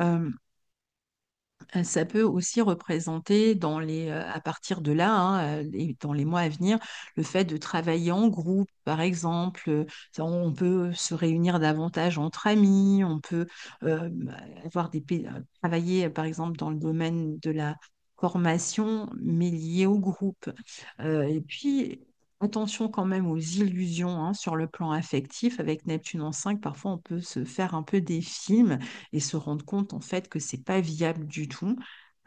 [SPEAKER 1] ça peut aussi représenter à partir de là, hein, dans les mois à venir, le fait de travailler en groupe, par exemple. On peut se réunir davantage entre amis, on peut euh, travailler, par exemple, dans le domaine de la formation, mais lié au groupe. Et puis, attention quand même aux illusions hein, sur le plan affectif. Avec Neptune en 5, parfois on peut se faire un peu des films et se rendre compte en fait que c'est pas viable du tout.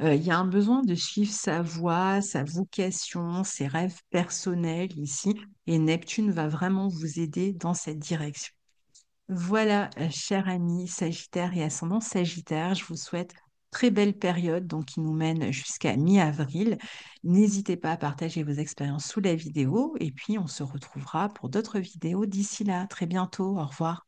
[SPEAKER 1] Il y a un besoin de suivre sa voie, sa vocation, ses rêves personnels ici, et Neptune va vraiment vous aider dans cette direction. Voilà, cher ami Sagittaire et ascendant Sagittaire, je vous souhaite très belle période donc qui nous mène jusqu'à mi-avril. N'hésitez pas à partager vos expériences sous la vidéo et puis on se retrouvera pour d'autres vidéos d'ici là. Très bientôt, au revoir.